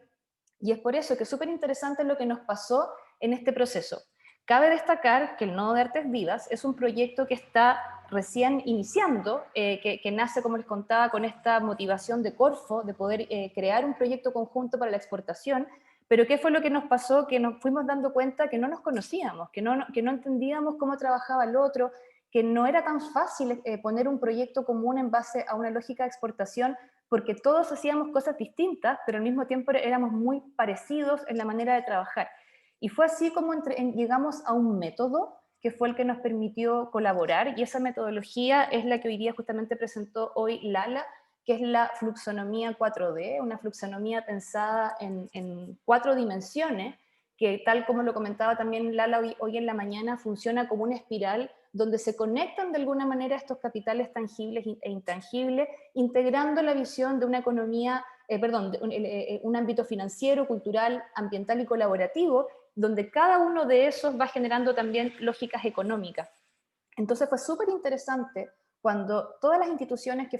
y es por eso que es súper interesante lo que nos pasó en este proceso. Cabe destacar que el Nodo de Artes Vivas es un proyecto que está recién iniciando, que nace, como les contaba, con esta motivación de Corfo, de poder crear un proyecto conjunto para la exportación, pero ¿qué fue lo que nos pasó? Que nos fuimos dando cuenta que no nos conocíamos, que no entendíamos cómo trabajaba el otro, que no era tan fácil poner un proyecto común en base a una lógica de exportación, porque todos hacíamos cosas distintas, pero al mismo tiempo éramos muy parecidos en la manera de trabajar. Y fue así como llegamos a un método que fue el que nos permitió colaborar, y esa metodología es la que hoy día justamente presentó hoy Lala, que es la fluxonomía 4D, una fluxonomía pensada en 4 dimensiones, que tal como lo comentaba también Lala hoy en la mañana, funciona como una espiral donde se conectan de alguna manera estos capitales tangibles e intangibles, integrando la visión de una economía, un ámbito financiero, cultural, ambiental y colaborativo, donde cada uno de esos va generando también lógicas económicas. Entonces fue súper interesante cuando todas las instituciones que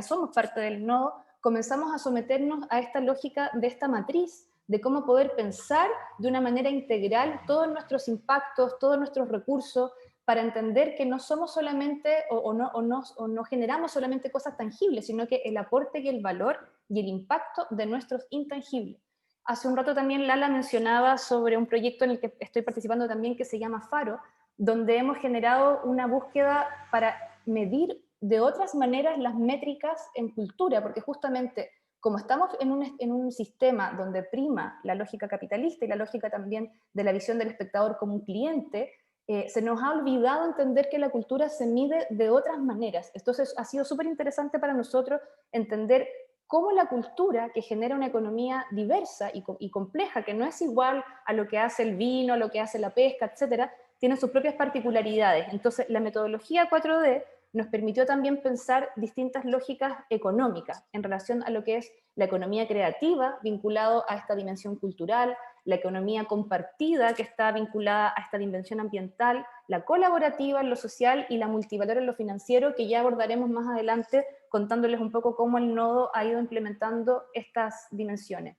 somos parte del nodo, comenzamos a someternos a esta lógica de esta matriz, de cómo poder pensar de una manera integral todos nuestros impactos, todos nuestros recursos, para entender que no somos solamente, o no generamos solamente cosas tangibles, sino que el aporte y el valor y el impacto de nuestros intangibles. Hace un rato también Lala mencionaba sobre un proyecto en el que estoy participando también, que se llama Faro, donde hemos generado una búsqueda para medir de otras maneras las métricas en cultura, porque justamente como estamos en un sistema donde prima la lógica capitalista y la lógica también de la visión del espectador como un cliente, se nos ha olvidado entender que la cultura se mide de otras maneras. Entonces ha sido súper interesante para nosotros entender cómo la cultura, que genera una economía diversa y compleja, que no es igual a lo que hace el vino, a lo que hace la pesca, etcétera, tiene sus propias particularidades. Entonces, la metodología 4D nos permitió también pensar distintas lógicas económicas en relación a lo que es la economía creativa, vinculado a esta dimensión cultural, la economía compartida, que está vinculada a esta dimensión ambiental, la colaborativa en lo social y la multivalor en lo financiero, que ya abordaremos más adelante contándoles un poco cómo el nodo ha ido implementando estas dimensiones.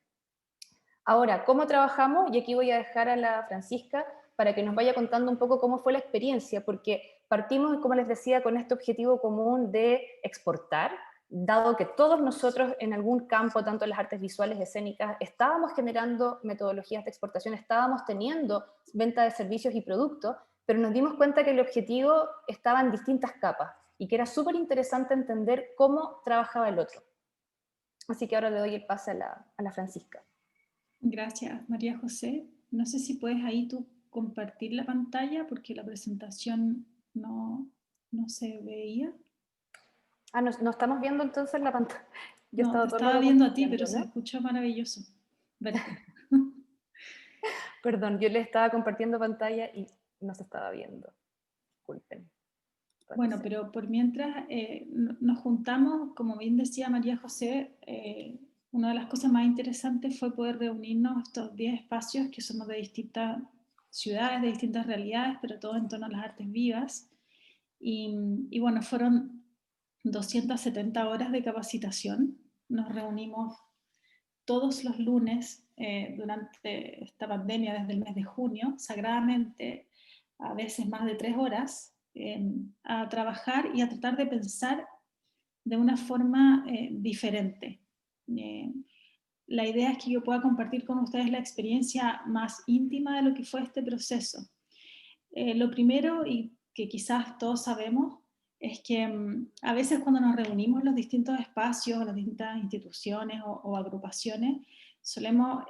Ahora, ¿cómo trabajamos? Y aquí voy a dejar a la Francisca para que nos vaya contando un poco cómo fue la experiencia, porque partimos, como les decía, con este objetivo común de exportar, dado que todos nosotros en algún campo, tanto en las artes visuales, escénicas, estábamos generando metodologías de exportación, estábamos teniendo venta de servicios y productos, pero nos dimos cuenta que el objetivo estaba en distintas capas y que era súper interesante entender cómo trabajaba el otro. Así que ahora le doy el pase a la Francisca. Gracias, María José. No sé si puedes ahí tú compartir la pantalla porque la presentación no se veía. Ah, no estamos viendo entonces la pantalla. Yo te estaba viendo a ti, pero ¿no? Se escuchó maravilloso verte. Perdón, yo le estaba compartiendo pantalla y no se estaba viendo. Disculpen. Bueno, pero por mientras nos juntamos, como bien decía María José, una de las cosas más interesantes fue poder reunirnos estos 10 espacios que somos de distintas ciudades, de distintas realidades, pero todo en torno a las artes vivas. Y bueno, fueron 270 horas de capacitación. Nos reunimos todos los lunes durante esta pandemia, desde el mes de junio, sagradamente, a veces más de 3 horas, a trabajar y a tratar de pensar de una forma diferente. La idea es que yo pueda compartir con ustedes la experiencia más íntima de lo que fue este proceso. Lo primero, y que quizás todos sabemos, es que a veces cuando nos reunimos en los distintos espacios, las distintas instituciones o agrupaciones, solemos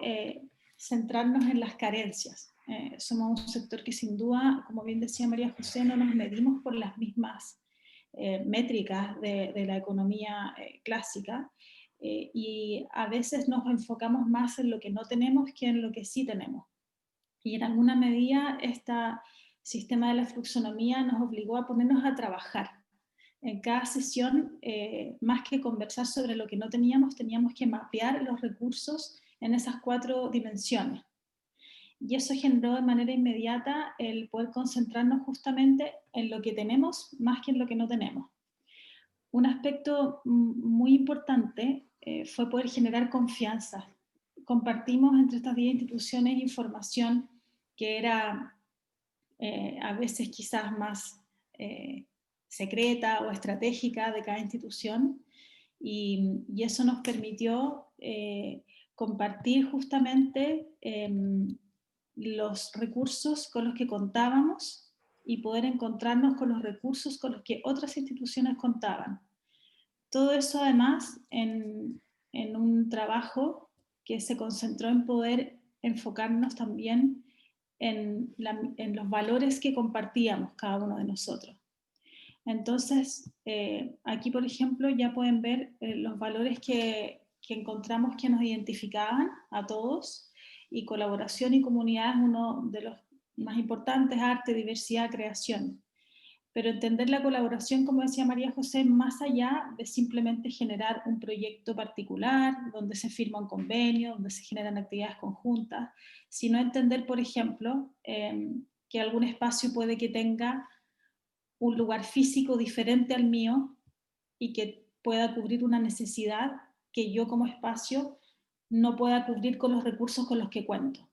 centrarnos en las carencias. Somos un sector que sin duda, como bien decía María José, no nos medimos por las mismas métricas de la economía clásica, y a veces nos enfocamos más en lo que no tenemos que en lo que sí tenemos. Y en alguna medida esta sistema de la fluxonomía nos obligó a ponernos a trabajar. En cada sesión, más que conversar sobre lo que no teníamos, teníamos que mapear los recursos en esas 4 dimensiones. Y eso generó de manera inmediata el poder concentrarnos justamente en lo que tenemos más que en lo que no tenemos. Un aspecto muy importante fue poder generar confianza. Compartimos entre estas 10 instituciones información que era a veces quizás más secreta o estratégica de cada institución, y eso nos permitió compartir justamente los recursos con los que contábamos y poder encontrarnos con los recursos con los que otras instituciones contaban. Todo eso además en un trabajo que se concentró en poder enfocarnos también en los valores que compartíamos cada uno de nosotros. Entonces, aquí por ejemplo ya pueden ver los valores que encontramos que nos identificaban a todos, y colaboración y comunidad es uno de los más importantes: arte, diversidad, creación. Pero entender la colaboración, como decía María José, más allá de simplemente generar un proyecto particular, donde se firma un convenio, donde se generan actividades conjuntas, sino entender, por ejemplo, que algún espacio puede que tenga un lugar físico diferente al mío y que pueda cubrir una necesidad que yo como espacio no pueda cubrir con los recursos con los que cuento.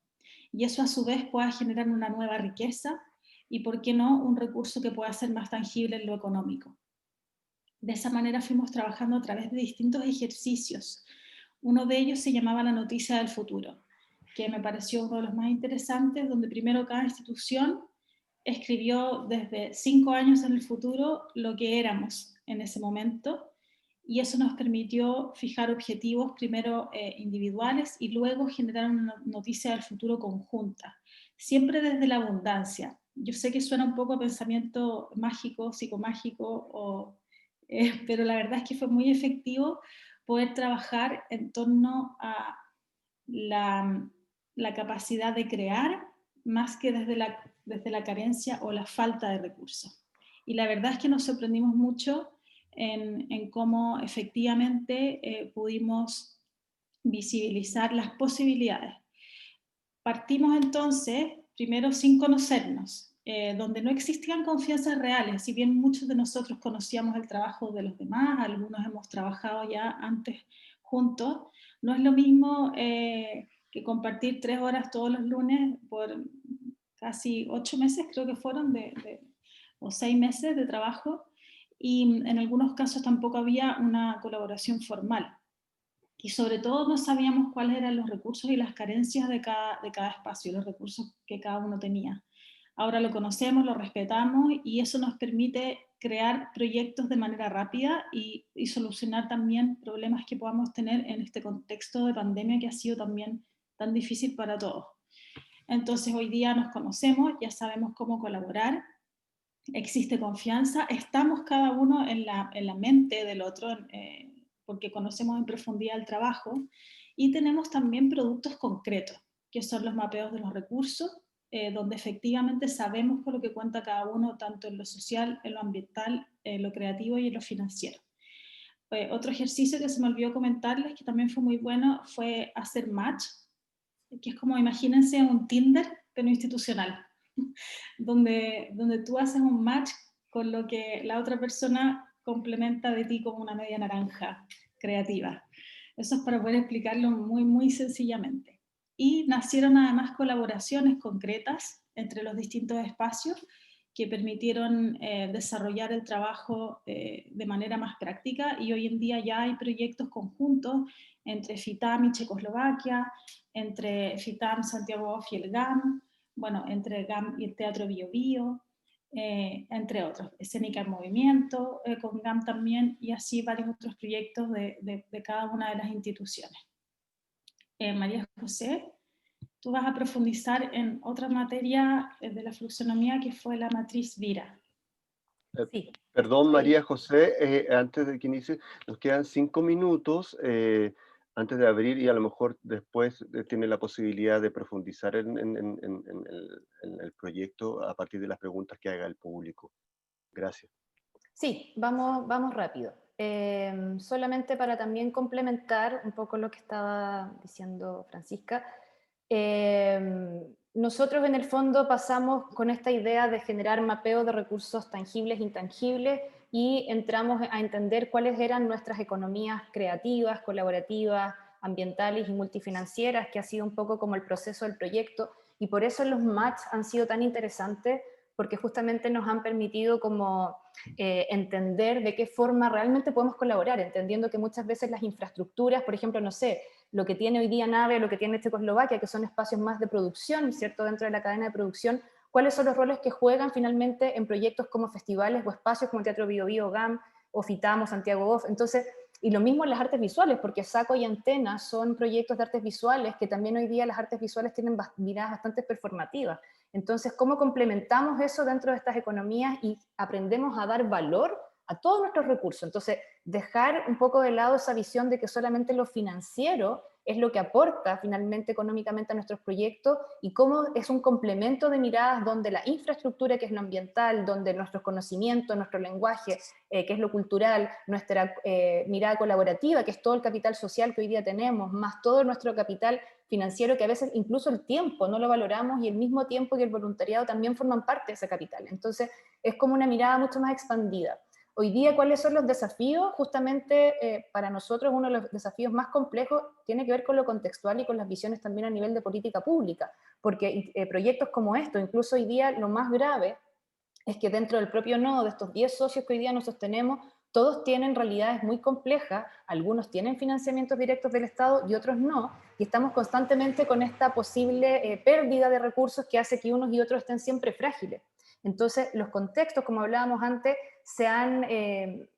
Y eso a su vez pueda generar una nueva riqueza y, ¿por qué no?, un recurso que pueda ser más tangible en lo económico. De esa manera fuimos trabajando a través de distintos ejercicios. Uno de ellos se llamaba la noticia del futuro, que me pareció uno de los más interesantes, donde primero cada institución escribió desde 5 años en el futuro lo que éramos en ese momento, y eso nos permitió fijar objetivos primero individuales y luego generar una noticia del futuro conjunta, siempre desde la abundancia. Yo sé que suena un poco a pensamiento mágico, psicomágico, pero la verdad es que fue muy efectivo poder trabajar en torno a la capacidad de crear, más que desde la carencia o la falta de recursos. Y la verdad es que nos sorprendimos mucho en cómo efectivamente pudimos visibilizar las posibilidades. Partimos entonces primero sin conocernos, donde no existían confianzas reales. Si bien muchos de nosotros conocíamos el trabajo de los demás, algunos hemos trabajado ya antes juntos, no es lo mismo que compartir 3 horas todos los lunes por casi 8 meses, creo que fueron, o 6 meses de trabajo, y en algunos casos tampoco había una colaboración formal. Y sobre todo no sabíamos cuáles eran los recursos y las carencias de cada espacio, los recursos que cada uno tenía. Ahora lo conocemos, lo respetamos, y eso nos permite crear proyectos de manera rápida y solucionar también problemas que podamos tener en este contexto de pandemia que ha sido también tan difícil para todos. Entonces hoy día nos conocemos, ya sabemos cómo colaborar, existe confianza, estamos cada uno en la mente del otro, porque conocemos en profundidad el trabajo, y tenemos también productos concretos, que son los mapeos de los recursos, donde efectivamente sabemos con lo que cuenta cada uno, tanto en lo social, en lo ambiental, en lo creativo y en lo financiero. Otro ejercicio que se me olvidó comentarles, que también fue muy bueno, fue hacer match, que es como, imagínense, un Tinder, pero institucional, donde tú haces un match con lo que la otra persona complementa de ti como una media naranja creativa. Eso es para poder explicarlo muy, muy sencillamente. Y nacieron además colaboraciones concretas entre los distintos espacios que permitieron desarrollar el trabajo de manera más práctica, y hoy en día ya hay proyectos conjuntos entre FITAM y Checoslovaquia, entre FITAM Santiago Off y el GAM, bueno, entre el GAM y el Teatro Bio Bio, entre otros, Escénica en Movimiento, con GAM también, y así varios otros proyectos de cada una de las instituciones. María José, tú vas a profundizar en otra materia de la fluxonomía, que fue la matriz Vira. Sí. Perdón, María José, antes de que inicie, nos quedan 5 minutos. antes de abrir, y a lo mejor después tiene la posibilidad de profundizar en el proyecto a partir de las preguntas que haga el público. Gracias. Sí, vamos rápido. Solamente para también complementar un poco lo que estaba diciendo Francisca, nosotros en el fondo pasamos con esta idea de generar mapeo de recursos tangibles e intangibles y entramos a entender cuáles eran nuestras economías creativas, colaborativas, ambientales y multifinancieras, que ha sido un poco como el proceso del proyecto, y por eso los match han sido tan interesantes, porque justamente nos han permitido como entender de qué forma realmente podemos colaborar, entendiendo que muchas veces las infraestructuras, por ejemplo, no sé, lo que tiene hoy día NAVE, lo que tiene Checoslovaquia, que son espacios más de producción, ¿cierto?, dentro de la cadena de producción, ¿cuáles son los roles que juegan finalmente en proyectos como festivales o espacios como el Teatro Bio Bio, GAM, o FITAM o Santiago Off? Entonces, y lo mismo en las artes visuales, porque Saco y Antena son proyectos de artes visuales que también hoy día las artes visuales tienen miradas bastante performativas. Entonces, ¿cómo complementamos eso dentro de estas economías y aprendemos a dar valor a todos nuestros recursos? Entonces, dejar un poco de lado esa visión de que solamente lo financiero es lo que aporta finalmente económicamente a nuestros proyectos y cómo es un complemento de miradas donde la infraestructura, que es lo ambiental, donde nuestros conocimientos, nuestro lenguaje, que es lo cultural, nuestra mirada colaborativa, que es todo el capital social que hoy día tenemos, más todo nuestro capital financiero, que a veces incluso el tiempo no lo valoramos, y el mismo tiempo y el voluntariado también forman parte de ese capital. Entonces es como una mirada mucho más expandida. Hoy día, ¿cuáles son los desafíos? Justamente para nosotros uno de los desafíos más complejos tiene que ver con lo contextual y con las visiones también a nivel de política pública, porque proyectos como esto, incluso hoy día lo más grave es que dentro del propio nodo, de estos 10 socios que hoy día nos sostenemos, todos tienen realidades muy complejas, algunos tienen financiamientos directos del Estado y otros no, y estamos constantemente con esta posible pérdida de recursos que hace que unos y otros estén siempre frágiles. Entonces, los contextos, como hablábamos antes, en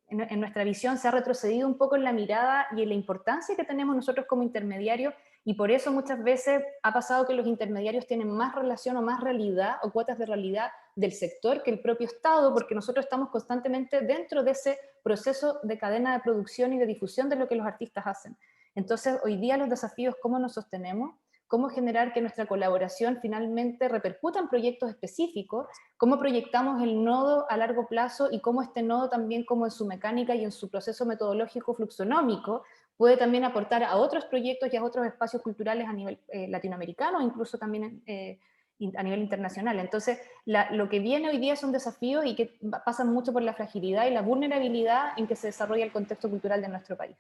nuestra visión se ha retrocedido un poco en la mirada y en la importancia que tenemos nosotros como intermediarios, y por eso muchas veces ha pasado que los intermediarios tienen más relación o más realidad o cuotas de realidad del sector que el propio Estado, porque nosotros estamos constantemente dentro de ese proceso de cadena de producción y de difusión de lo que los artistas hacen. Entonces, hoy día los desafíos, ¿cómo nos sostenemos? ¿Cómo generar que nuestra colaboración finalmente repercuta en proyectos específicos? ¿Cómo proyectamos el nodo a largo plazo y cómo este nodo también, como en su mecánica y en su proceso metodológico fluxonómico, puede también aportar a otros proyectos y a otros espacios culturales a nivel latinoamericano, incluso también a nivel internacional? Entonces, lo que viene hoy día son desafíos y que pasan mucho por la fragilidad y la vulnerabilidad en que se desarrolla el contexto cultural de nuestro país.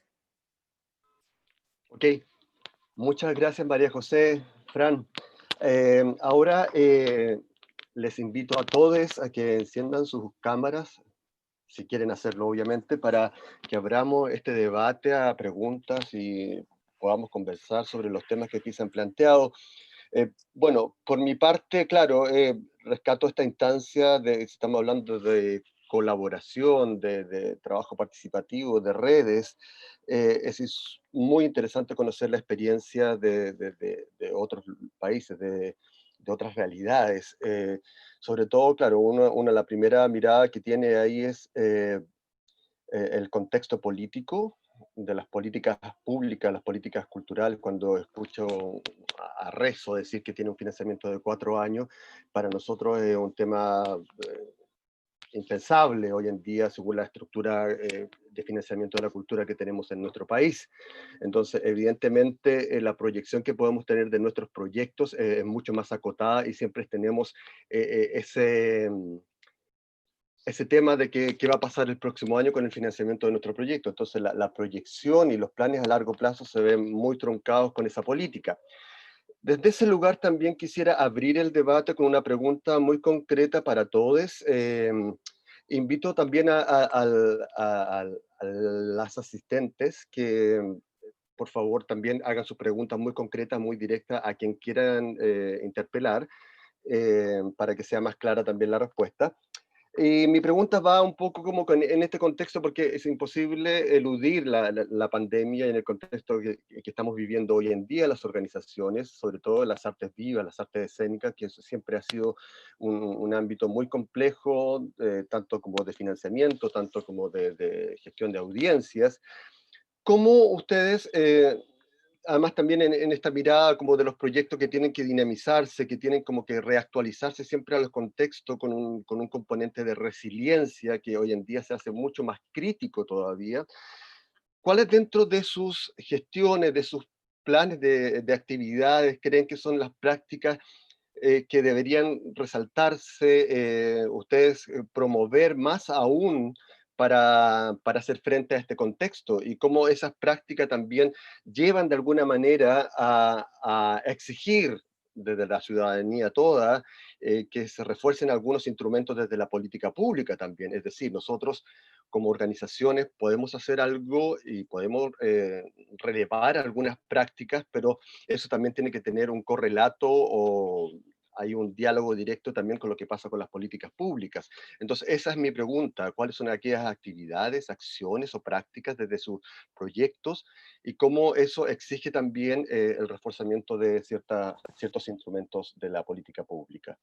Ok, muchas gracias María José, Fran. Ahora les invito a todos a que enciendan sus cámaras, si quieren hacerlo obviamente, para que abramos este debate a preguntas y podamos conversar sobre los temas que aquí se han planteado. Bueno, por mi parte, claro, rescato esta instancia de, estamos hablando de colaboración, de trabajo participativo, de redes. Es muy interesante conocer la experiencia de otros países, de otras realidades. Sobre todo, claro, la primera mirada que tiene ahí es el contexto político, de las políticas públicas, las políticas culturales. Cuando escucho a Rezo decir que tiene un financiamiento de 4 años, para nosotros es un tema impensable hoy en día según la estructura de financiamiento de la cultura que tenemos en nuestro país. Entonces, evidentemente, la proyección que podemos tener de nuestros proyectos es mucho más acotada, y siempre tenemos ese tema de qué va a pasar el próximo año con el financiamiento de nuestro proyecto. Entonces, la proyección y los planes a largo plazo se ven muy truncados con esa política. Desde ese lugar también quisiera abrir el debate con una pregunta muy concreta para todos. Invito también a las asistentes que, por favor, también hagan sus preguntas muy concretas, muy directas a quien quieran interpelar, para que sea más clara también la respuesta. Y mi pregunta va un poco como en este contexto, porque es imposible eludir la pandemia en el contexto que estamos viviendo hoy en día. Las organizaciones, sobre todo las artes vivas, las artes escénicas, que eso siempre ha sido un ámbito muy complejo, tanto como de financiamiento, tanto como de gestión de audiencias. ¿Cómo ustedes además también en esta mirada como de los proyectos que tienen que dinamizarse, que tienen como que reactualizarse siempre a los contextos con un componente de resiliencia que hoy en día se hace mucho más crítico todavía. ¿Cuáles dentro de sus gestiones, de sus planes de actividades, creen que son las prácticas que deberían resaltarse, ustedes promover más aún para hacer frente a este contexto? Y cómo esas prácticas también llevan de alguna manera a exigir desde la ciudadanía toda que se refuercen algunos instrumentos desde la política pública también. Es decir, nosotros como organizaciones podemos hacer algo y podemos relevar algunas prácticas, pero eso también tiene que tener un correlato o hay un diálogo directo también con lo que pasa con las políticas públicas. Entonces, esa es mi pregunta. ¿Cuáles son aquellas actividades, acciones o prácticas desde sus proyectos y cómo eso exige también el reforzamiento de ciertos instrumentos de la política pública?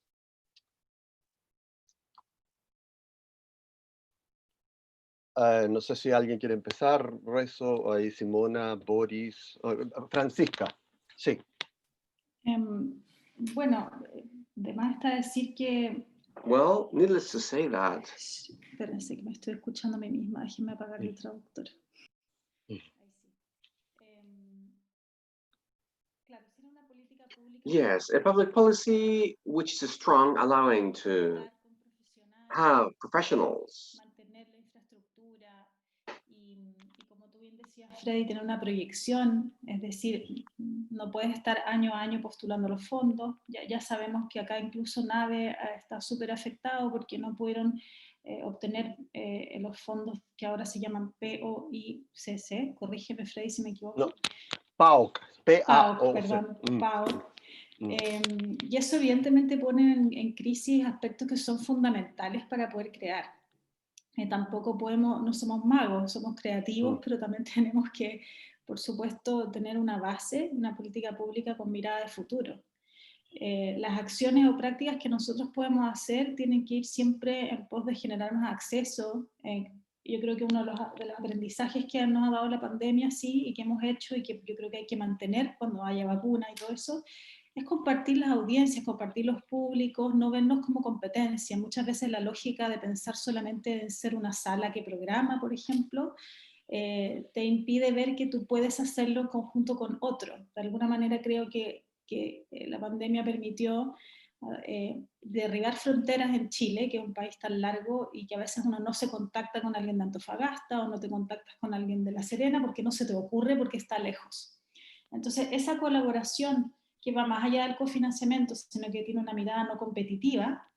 No sé si alguien quiere empezar, Rezo, o ahí Simona, Boris, Francisca. Sí. Bueno, de más está decir que... Well, needless to say that. Espérense que me estoy escuchando a mí misma, déjenme apagar el traductor. Ahí sí. Claro, si era una política pública... Yes, a public policy which is strong, allowing to have professionals. Mantener la infraestructura y como tú bien decías, Freddy, tener una proyección, es decir, no puedes estar año a año postulando los fondos. Ya sabemos que acá incluso NAVE está súper afectado porque no pudieron obtener los fondos que ahora se llaman POICC. Corrígeme, Freddy, si me equivoco. No, PAOC, PAOC, perdón, PAOC. Y eso evidentemente pone en crisis aspectos que son fundamentales para poder crear. Tampoco no somos magos, somos creativos, pero también tenemos que, por supuesto, tener una base, una política pública con mirada de futuro. Las acciones o prácticas que nosotros podemos hacer tienen que ir siempre en pos de generar más acceso. Yo creo que uno de los aprendizajes que nos ha dado la pandemia, sí, y que hemos hecho y que yo creo que hay que mantener cuando haya vacuna y todo eso, es compartir las audiencias, compartir los públicos, no vernos como competencia. Muchas veces la lógica de pensar solamente en ser una sala que programa, por ejemplo, te impide ver que tú puedes hacerlo en conjunto con otro. De alguna manera creo que la pandemia permitió derribar fronteras en Chile, que es un país tan largo y que a veces uno no se contacta con alguien de Antofagasta o no te contactas con alguien de La Serena porque no se te ocurre porque está lejos. Entonces esa colaboración que va más allá del cofinanciamiento, sino que tiene una mirada no competitiva,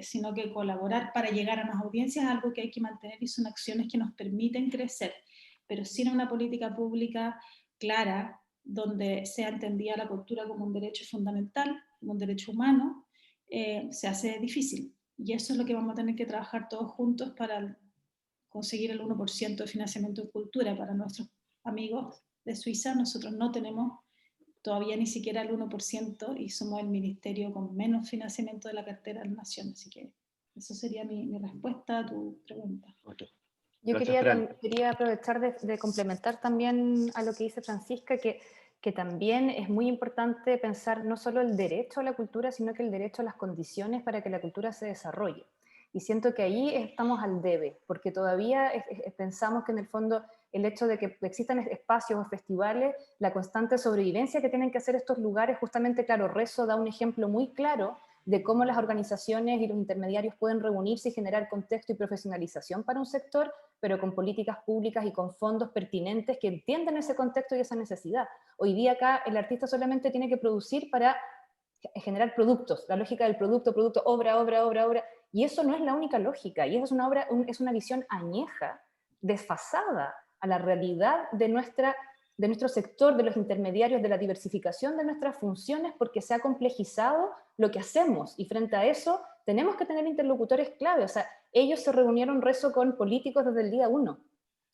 sino que colaborar para llegar a más audiencias es algo que hay que mantener y son acciones que nos permiten crecer, pero sin una política pública clara, donde sea entendida la cultura como un derecho fundamental, como un derecho humano, se hace difícil. Y eso es lo que vamos a tener que trabajar todos juntos para conseguir el 1% de financiamiento en cultura. Para nuestros amigos de Suiza, nosotros no tenemos todavía ni siquiera el 1% y somos el ministerio con menos financiamiento de la cartera de la nación. Así que eso sería mi respuesta a tu pregunta. Okay. Yo Gracias, quería aprovechar de complementar también a lo que dice Francisca, que también es muy importante pensar no solo el derecho a la cultura, sino que el derecho a las condiciones para que la cultura se desarrolle. Y siento que ahí estamos al debe, porque todavía pensamos que en el fondo el hecho de que existan espacios o festivales, la constante sobrevivencia que tienen que hacer estos lugares, justamente, claro, Rezo da un ejemplo muy claro de cómo las organizaciones y los intermediarios pueden reunirse y generar contexto y profesionalización para un sector, pero con políticas públicas y con fondos pertinentes que entiendan ese contexto y esa necesidad. Hoy día acá el artista solamente tiene que producir para generar productos, la lógica del producto, obra, y eso no es la única lógica, y eso es una visión añeja, desfasada a la realidad de nuestro sector, de los intermediarios, de la diversificación de nuestras funciones, porque se ha complejizado lo que hacemos, y frente a eso tenemos que tener interlocutores clave. O sea, ellos se reunieron Rezo con políticos desde el día 1.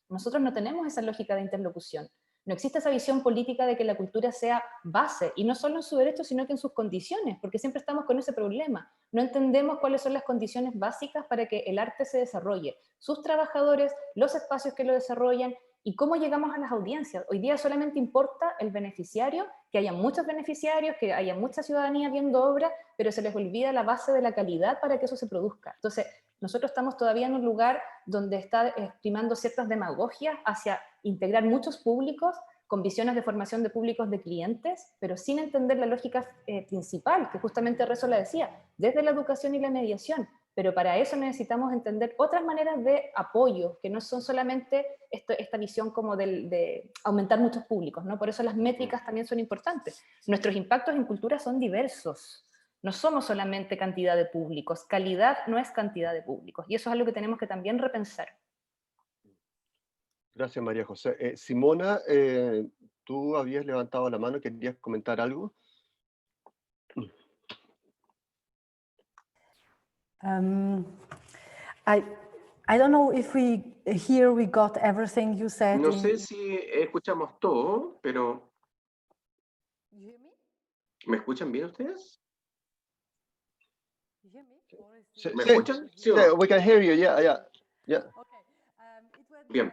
Nosotros no tenemos esa lógica de interlocución. No existe esa visión política de que la cultura sea base, y no solo en su derecho, sino que en sus condiciones, porque siempre estamos con ese problema. No entendemos cuáles son las condiciones básicas para que el arte se desarrolle. Sus trabajadores, los espacios que lo desarrollan, ¿Y cómo llegamos a las audiencias? Hoy día solamente importa el beneficiario, que haya muchos beneficiarios, que haya mucha ciudadanía viendo obras, pero se les olvida la base de la calidad para que eso se produzca. Entonces, nosotros estamos todavía en un lugar donde está primando ciertas demagogias hacia integrar muchos públicos con visiones de formación de públicos de clientes, pero sin entender la lógica principal, que justamente Rezo la decía, desde la educación y la mediación. Pero para eso necesitamos entender otras maneras de apoyo, que no son solamente esta visión como de aumentar muchos públicos, ¿no? Por eso las métricas también son importantes. Nuestros impactos en cultura son diversos. No somos solamente cantidad de públicos, calidad no es cantidad de públicos. Y eso es algo que tenemos que también repensar. Gracias, María José. Simona, tú habías levantado la mano, ¿querías comentar algo? I don't know if here we got everything you said. No sé si escuchamos todo, pero ¿me escuchan bien ustedes? ¿Me escuchan? ¿Sí o no? We can hear you, yeah. Bien.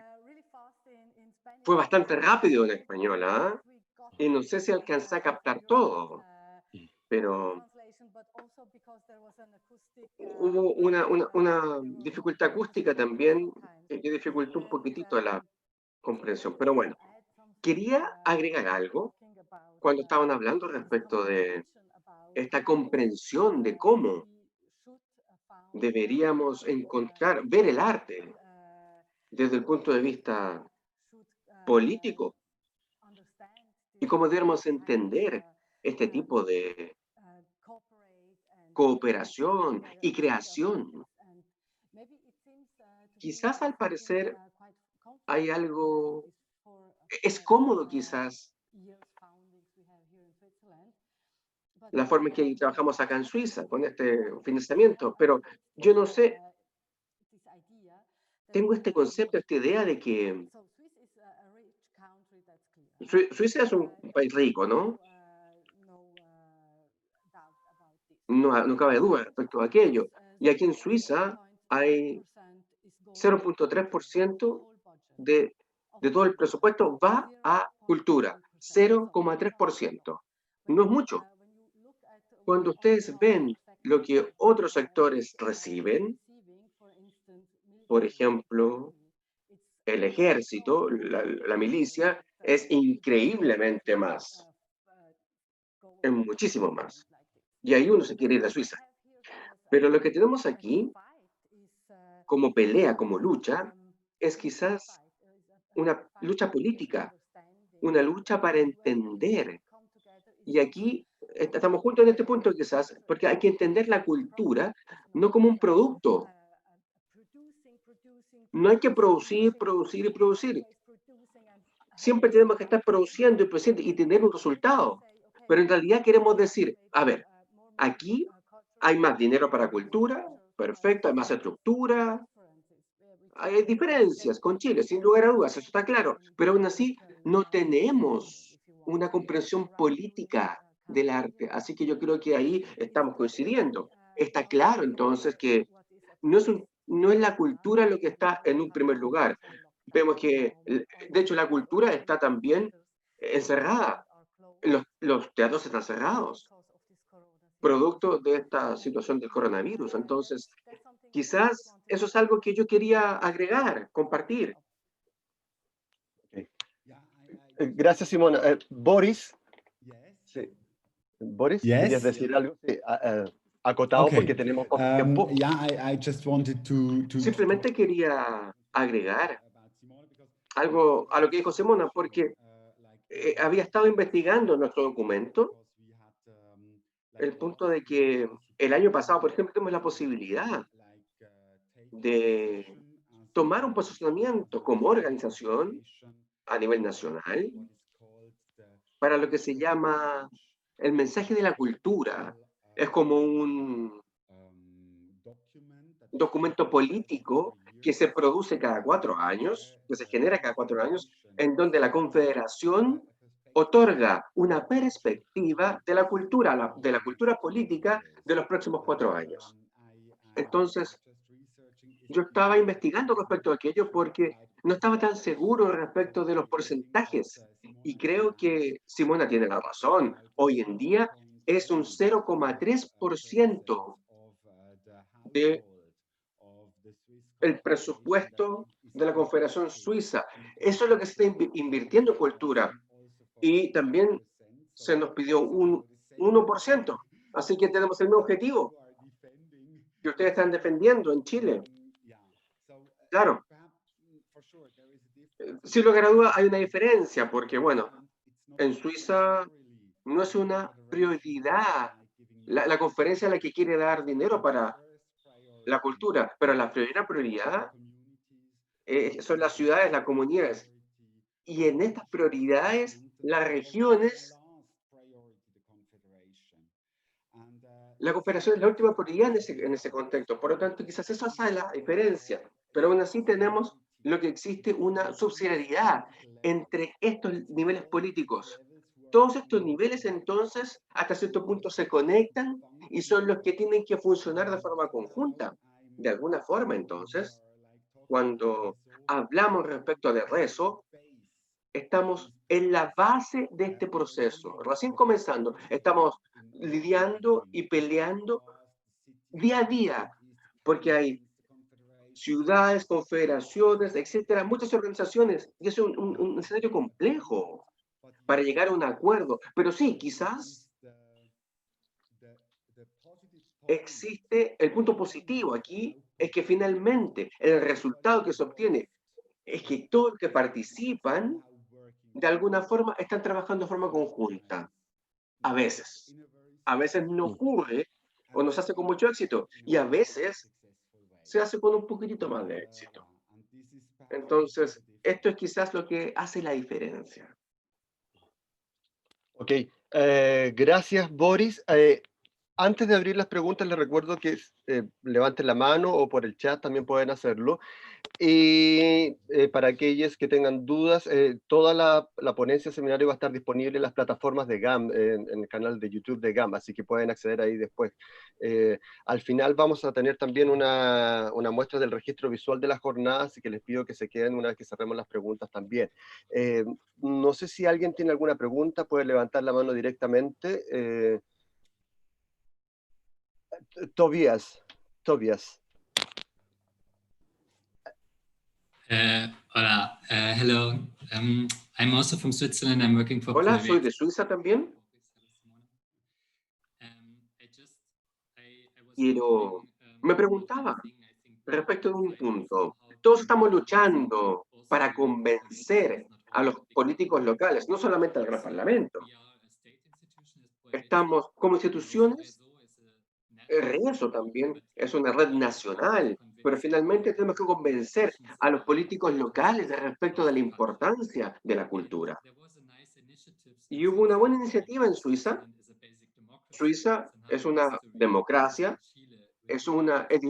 Fue bastante rápido en español, ¿ah? Y no sé si alcancé a captar todo, pero hubo una dificultad acústica también que dificultó un poquitito la comprensión. Pero bueno, quería agregar algo cuando estaban hablando respecto de esta comprensión de cómo deberíamos ver el arte desde el punto de vista político y cómo debemos entender este tipo de cooperación y creación. Quizás al parecer hay algo, es cómodo quizás la forma en que trabajamos acá en Suiza con este financiamiento, pero yo no sé, tengo este concepto, esta idea de que Suiza es un país rico, ¿no? No cabe duda respecto a aquello. Y aquí en Suiza hay 0.3% de todo el presupuesto va a cultura, 0,3%. No es mucho. Cuando ustedes ven lo que otros sectores reciben, por ejemplo, el ejército, la milicia, es increíblemente más, es muchísimo más. Y ahí uno se quiere ir a Suiza. Pero lo que tenemos aquí, como pelea, como lucha, es quizás una lucha política, una lucha para entender. Y aquí estamos juntos en este punto quizás, porque hay que entender la cultura no como un producto. No hay que producir, producir y producir. Siempre tenemos que estar produciendo y produciendo y tener un resultado. Pero en realidad queremos decir, a ver, aquí hay más dinero para cultura, perfecto, hay más estructura, hay diferencias con Chile, sin lugar a dudas, eso está claro, pero aún así no tenemos una comprensión política del arte, así que yo creo que ahí estamos coincidiendo. Está claro entonces que no es la cultura lo que está en un primer lugar. Vemos que, de hecho, la cultura está también encerrada. Los teatros están cerrados, producto de esta situación del coronavirus. Entonces, quizás eso es algo que yo quería agregar, compartir. Gracias, Simona. Boris. Sí. Boris, ¿querías decir algo? Sí, acotado porque tenemos poco tiempo. I just wanted to Simplemente quería agregar algo a lo que dijo Simona, porque había estado investigando nuestro documento el punto de que el año pasado, por ejemplo, tuvimos la posibilidad de tomar un posicionamiento como organización a nivel nacional para lo que se llama el mensaje de la cultura. Es como un documento político que se produce cada 4 años, que se genera cada 4 años, en donde la Confederación otorga una perspectiva de la cultura política de los próximos 4 años. Entonces, yo estaba investigando respecto a aquello porque no estaba tan seguro respecto de los porcentajes. Y creo que Simona tiene la razón. Hoy en día es un 0,3% de el presupuesto de la Confederación Suiza. Eso es lo que se está invirtiendo en cultura. Y también se nos pidió un 1%. Así que tenemos el mismo objetivo que ustedes están defendiendo en Chile. Claro, sin lugar a duda hay una diferencia, porque bueno, en Suiza no es una prioridad la conferencia a la que quiere dar dinero para la cultura, pero la primera prioridad son las ciudades, las comunidades. Y en estas prioridades, las regiones, la cooperación es la última prioridad en ese contexto. Por lo tanto, quizás eso hace la diferencia. Pero aún así tenemos lo que existe una subsidiariedad entre estos niveles políticos. Todos estos niveles, entonces, hasta cierto punto se conectan y son los que tienen que funcionar de forma conjunta. De alguna forma, entonces, cuando hablamos respecto de rezo, estamos en la base de este proceso, recién comenzando. Estamos lidiando y peleando día a día, porque hay ciudades, confederaciones, etcétera, muchas organizaciones, y es un escenario complejo para llegar a un acuerdo. Pero sí, quizás existe el punto positivo aquí, es que finalmente el resultado que se obtiene es que todos los que participan, de alguna forma, están trabajando de forma conjunta. A veces no ocurre o no se hace con mucho éxito, y a veces se hace con un poquitito más de éxito. Entonces, esto es quizás lo que hace la diferencia. Ok, gracias Boris. Antes de abrir las preguntas, les recuerdo que levanten la mano o por el chat también pueden hacerlo. Y para aquellos que tengan dudas, toda la ponencia del seminario va a estar disponible en las plataformas de GAM, en el canal de YouTube de GAM, así que pueden acceder ahí después. Al final vamos a tener también una muestra del registro visual de las jornadas, así que les pido que se queden una vez que cerremos las preguntas también. No sé si alguien tiene alguna pregunta, puede levantar la mano directamente. Tobias. Hola, hello. I'm also from Switzerland. I'm working for Hola, soy de Suiza también. Pero me preguntaba respecto de un punto. Todos estamos luchando para convencer a los políticos locales, no solamente al Gran Parlamento. Estamos como instituciones, eso también es una red nacional, pero finalmente tenemos que convencer a los políticos locales respecto de la importancia de la cultura. Y hubo una buena iniciativa en Suiza. Suiza es una democracia, es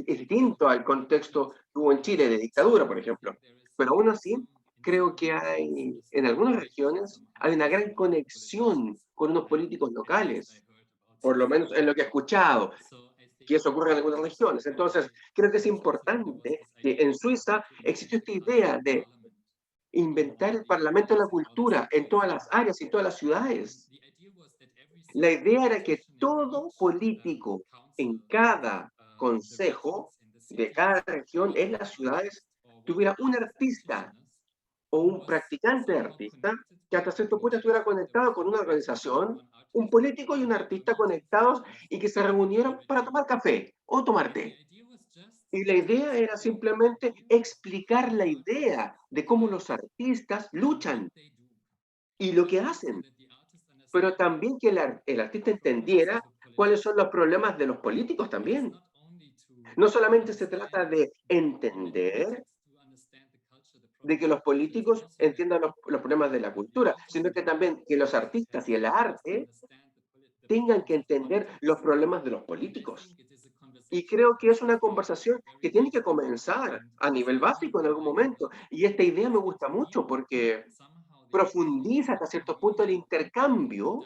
distinto al contexto que hubo en Chile de dictadura, por ejemplo. Pero aún así, creo que en algunas regiones, hay una gran conexión con unos políticos locales, por lo menos en lo que he escuchado, que eso ocurre en algunas regiones. Entonces, creo que es importante que en Suiza existe esta idea de inventar el Parlamento de la Cultura en todas las áreas y todas las ciudades. La idea era que todo político en cada consejo de cada región en las ciudades tuviera un artista o un practicante artista que hasta cierto punto estuviera conectado con una organización, un político y un artista conectados y que se reunieran para tomar café o tomar té. Y la idea era simplemente explicar la idea de cómo los artistas luchan y lo que hacen, pero también que el artista entendiera cuáles son los problemas de los políticos también. No solamente se trata de entender, de que los políticos entiendan los problemas de la cultura, sino que también que los artistas y el arte tengan que entender los problemas de los políticos. Y creo que es una conversación que tiene que comenzar a nivel básico en algún momento. Y esta idea me gusta mucho porque profundiza hasta cierto punto el intercambio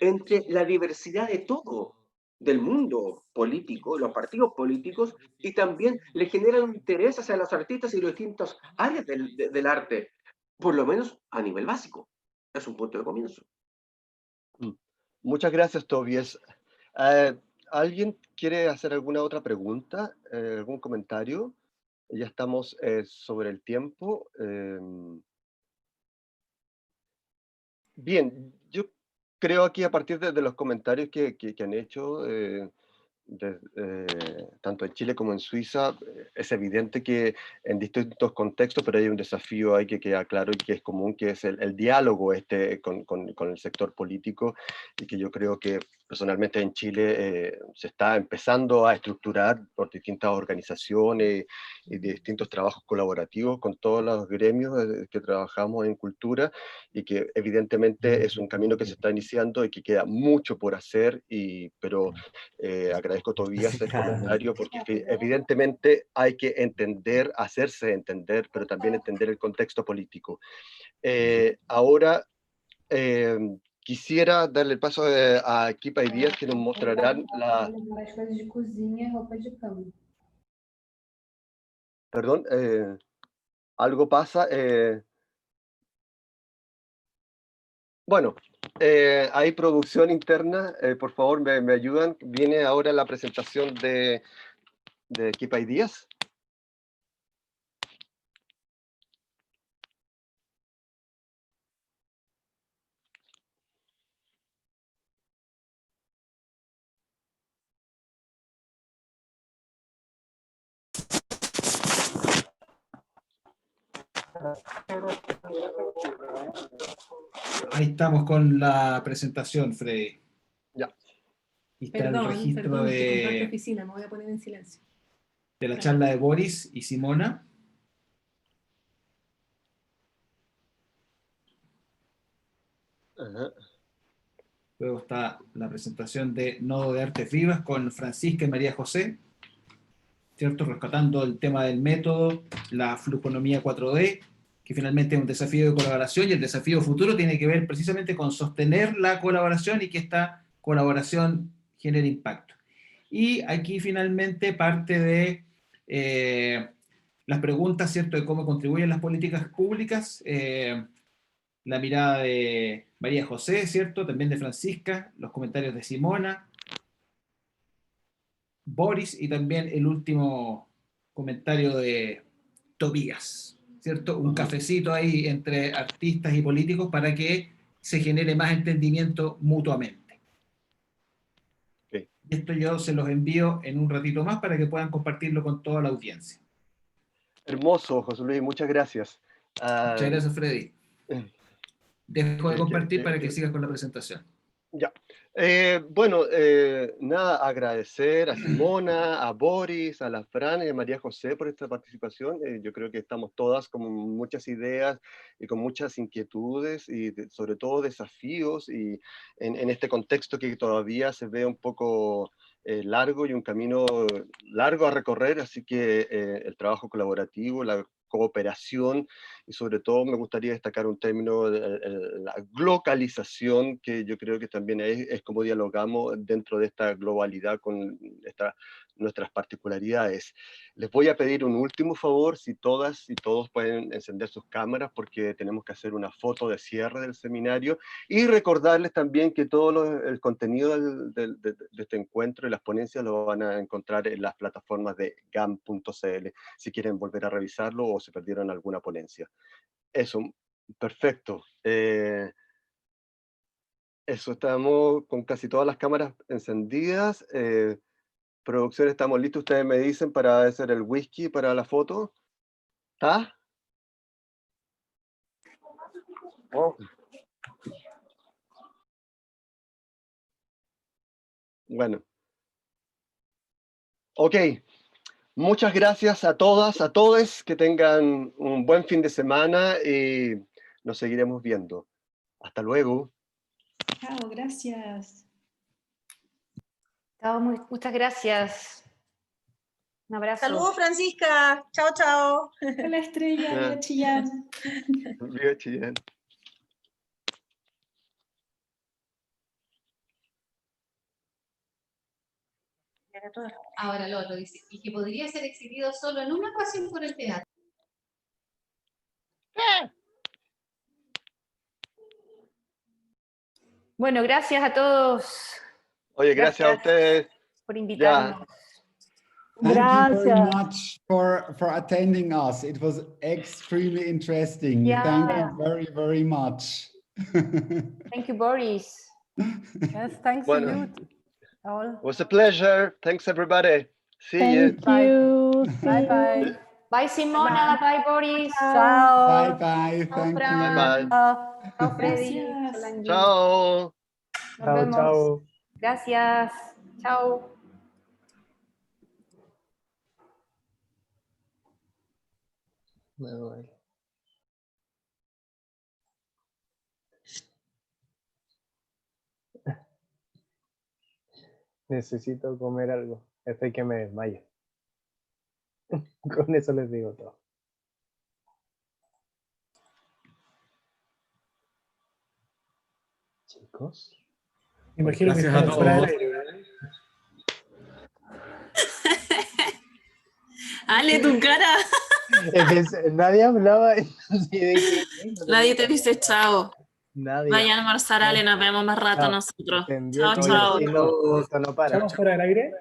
entre la diversidad de todo, del mundo político, los partidos políticos, y también le generan un interés hacia los artistas y las distintas áreas del arte, por lo menos a nivel básico. Es un punto de comienzo. Muchas gracias, Tobias. ¿Alguien quiere hacer alguna otra pregunta? ¿Algún comentario? Ya estamos sobre el tiempo. Bien, yo creo aquí a partir de los comentarios que han hecho, tanto en Chile como en Suiza, es evidente que en distintos contextos, pero hay un desafío ahí que queda claro y que es común, que es el diálogo con el sector político, y que yo creo que personalmente en Chile se está empezando a estructurar por distintas organizaciones y de distintos trabajos colaborativos con todos los gremios que trabajamos en cultura, y que evidentemente es un camino que se está iniciando y que queda mucho por hacer, pero agradezco Tobías el comentario, porque evidentemente hay que entender, hacerse entender, pero también entender el contexto político. Ahora quisiera darle el paso a Equipa y Díaz, que nos mostrarán Perdón, algo pasa. Bueno, hay producción interna, por favor, me ayudan. Viene ahora la presentación de Equipa y Díaz. Ahí estamos con la presentación, Freddy. Ya. Y está el registro de oficina, me voy a poner en silencio. De la charla de Boris y Simona. Luego está la presentación de Nodo de Artes Vivas con Francisca y María José, ¿cierto? Rescatando el tema del método, la flujonomía 4D, que finalmente es un desafío de colaboración, y el desafío futuro tiene que ver precisamente con sostener la colaboración y que esta colaboración genere impacto. Y aquí finalmente parte de las preguntas, ¿cierto?, de cómo contribuyen las políticas públicas, la mirada de María José, ¿cierto?, también de Francisca, los comentarios de Simona, Boris, y también el último comentario de Tobías, ¿cierto? Un cafecito ahí entre artistas y políticos para que se genere más entendimiento mutuamente. Okay. Esto yo se los envío en un ratito más para que puedan compartirlo con toda la audiencia. Hermoso, José Luis, muchas gracias. Muchas gracias, Freddy. Dejo de compartir para que sigas con la presentación. Ya. Bueno, nada, agradecer a Simona, a Boris, a la Fran y a María José por esta participación. Yo creo que estamos todas con muchas ideas y con muchas inquietudes y sobre todo desafíos, y en este contexto que todavía se ve un poco largo y un camino largo a recorrer, así que el trabajo colaborativo, la cooperación, y sobre todo me gustaría destacar un término, la globalización, que yo creo que también es como dialogamos dentro de esta globalidad con nuestras particularidades. Les voy a pedir un último favor, si todas y todos pueden encender sus cámaras, porque tenemos que hacer una foto de cierre del seminario, y recordarles también que todo el contenido de este encuentro y las ponencias lo van a encontrar en las plataformas de gam.cl, si quieren volver a revisarlo o se perdieron alguna ponencia. Eso, perfecto. Eso, estamos con casi todas las cámaras encendidas. Producción, estamos listos. Ustedes me dicen para hacer el whisky para la foto. ¿Está? Oh. Bueno. Ok. Muchas gracias a todas, a todos. Que tengan un buen fin de semana y nos seguiremos viendo. Hasta luego. Chao, gracias. Chao, muchas gracias. Un abrazo. Saludos, Francisca. Chao, chao. Hola, Estrella. Viva Chillán. Viva Chillán. Ahora el otro dice, y que podría ser exhibido solo en una ocasión por el teatro. Bueno, gracias a todos. Oye, gracias a ustedes. Por invitarnos. Ya. Thank you very Gracias. much for attending us. It was extremely interesting. Yeah. Thank you very, very much. Thank you, Boris. Yes, thanks to Bueno. you all. It was a pleasure. Thanks, everybody. See you. Thank you. Bye bye. Bye, Simona. Bye, Boris. Ciao. Bye bye. Chao, Thank Fran. you. Bye, bye. Chao, Freddy. Gracias. Solange. Chao. Nos vemos. Gracias. Chao. Me duele. Necesito comer algo. Estoy que me desmayo. Con eso les digo todo. Chicos. Imagino que Gracias a están fuera del todos. aire, ¿verdad? Ale, tu cara. Nadie hablaba. No sé de qué. Nadie te dice chao. Nadie. Vayan a almorzar, Ale, nos vemos más rato Chao. nosotros. Entendió Chao, que chao. esto no para. ¿Estamos fuera del aire?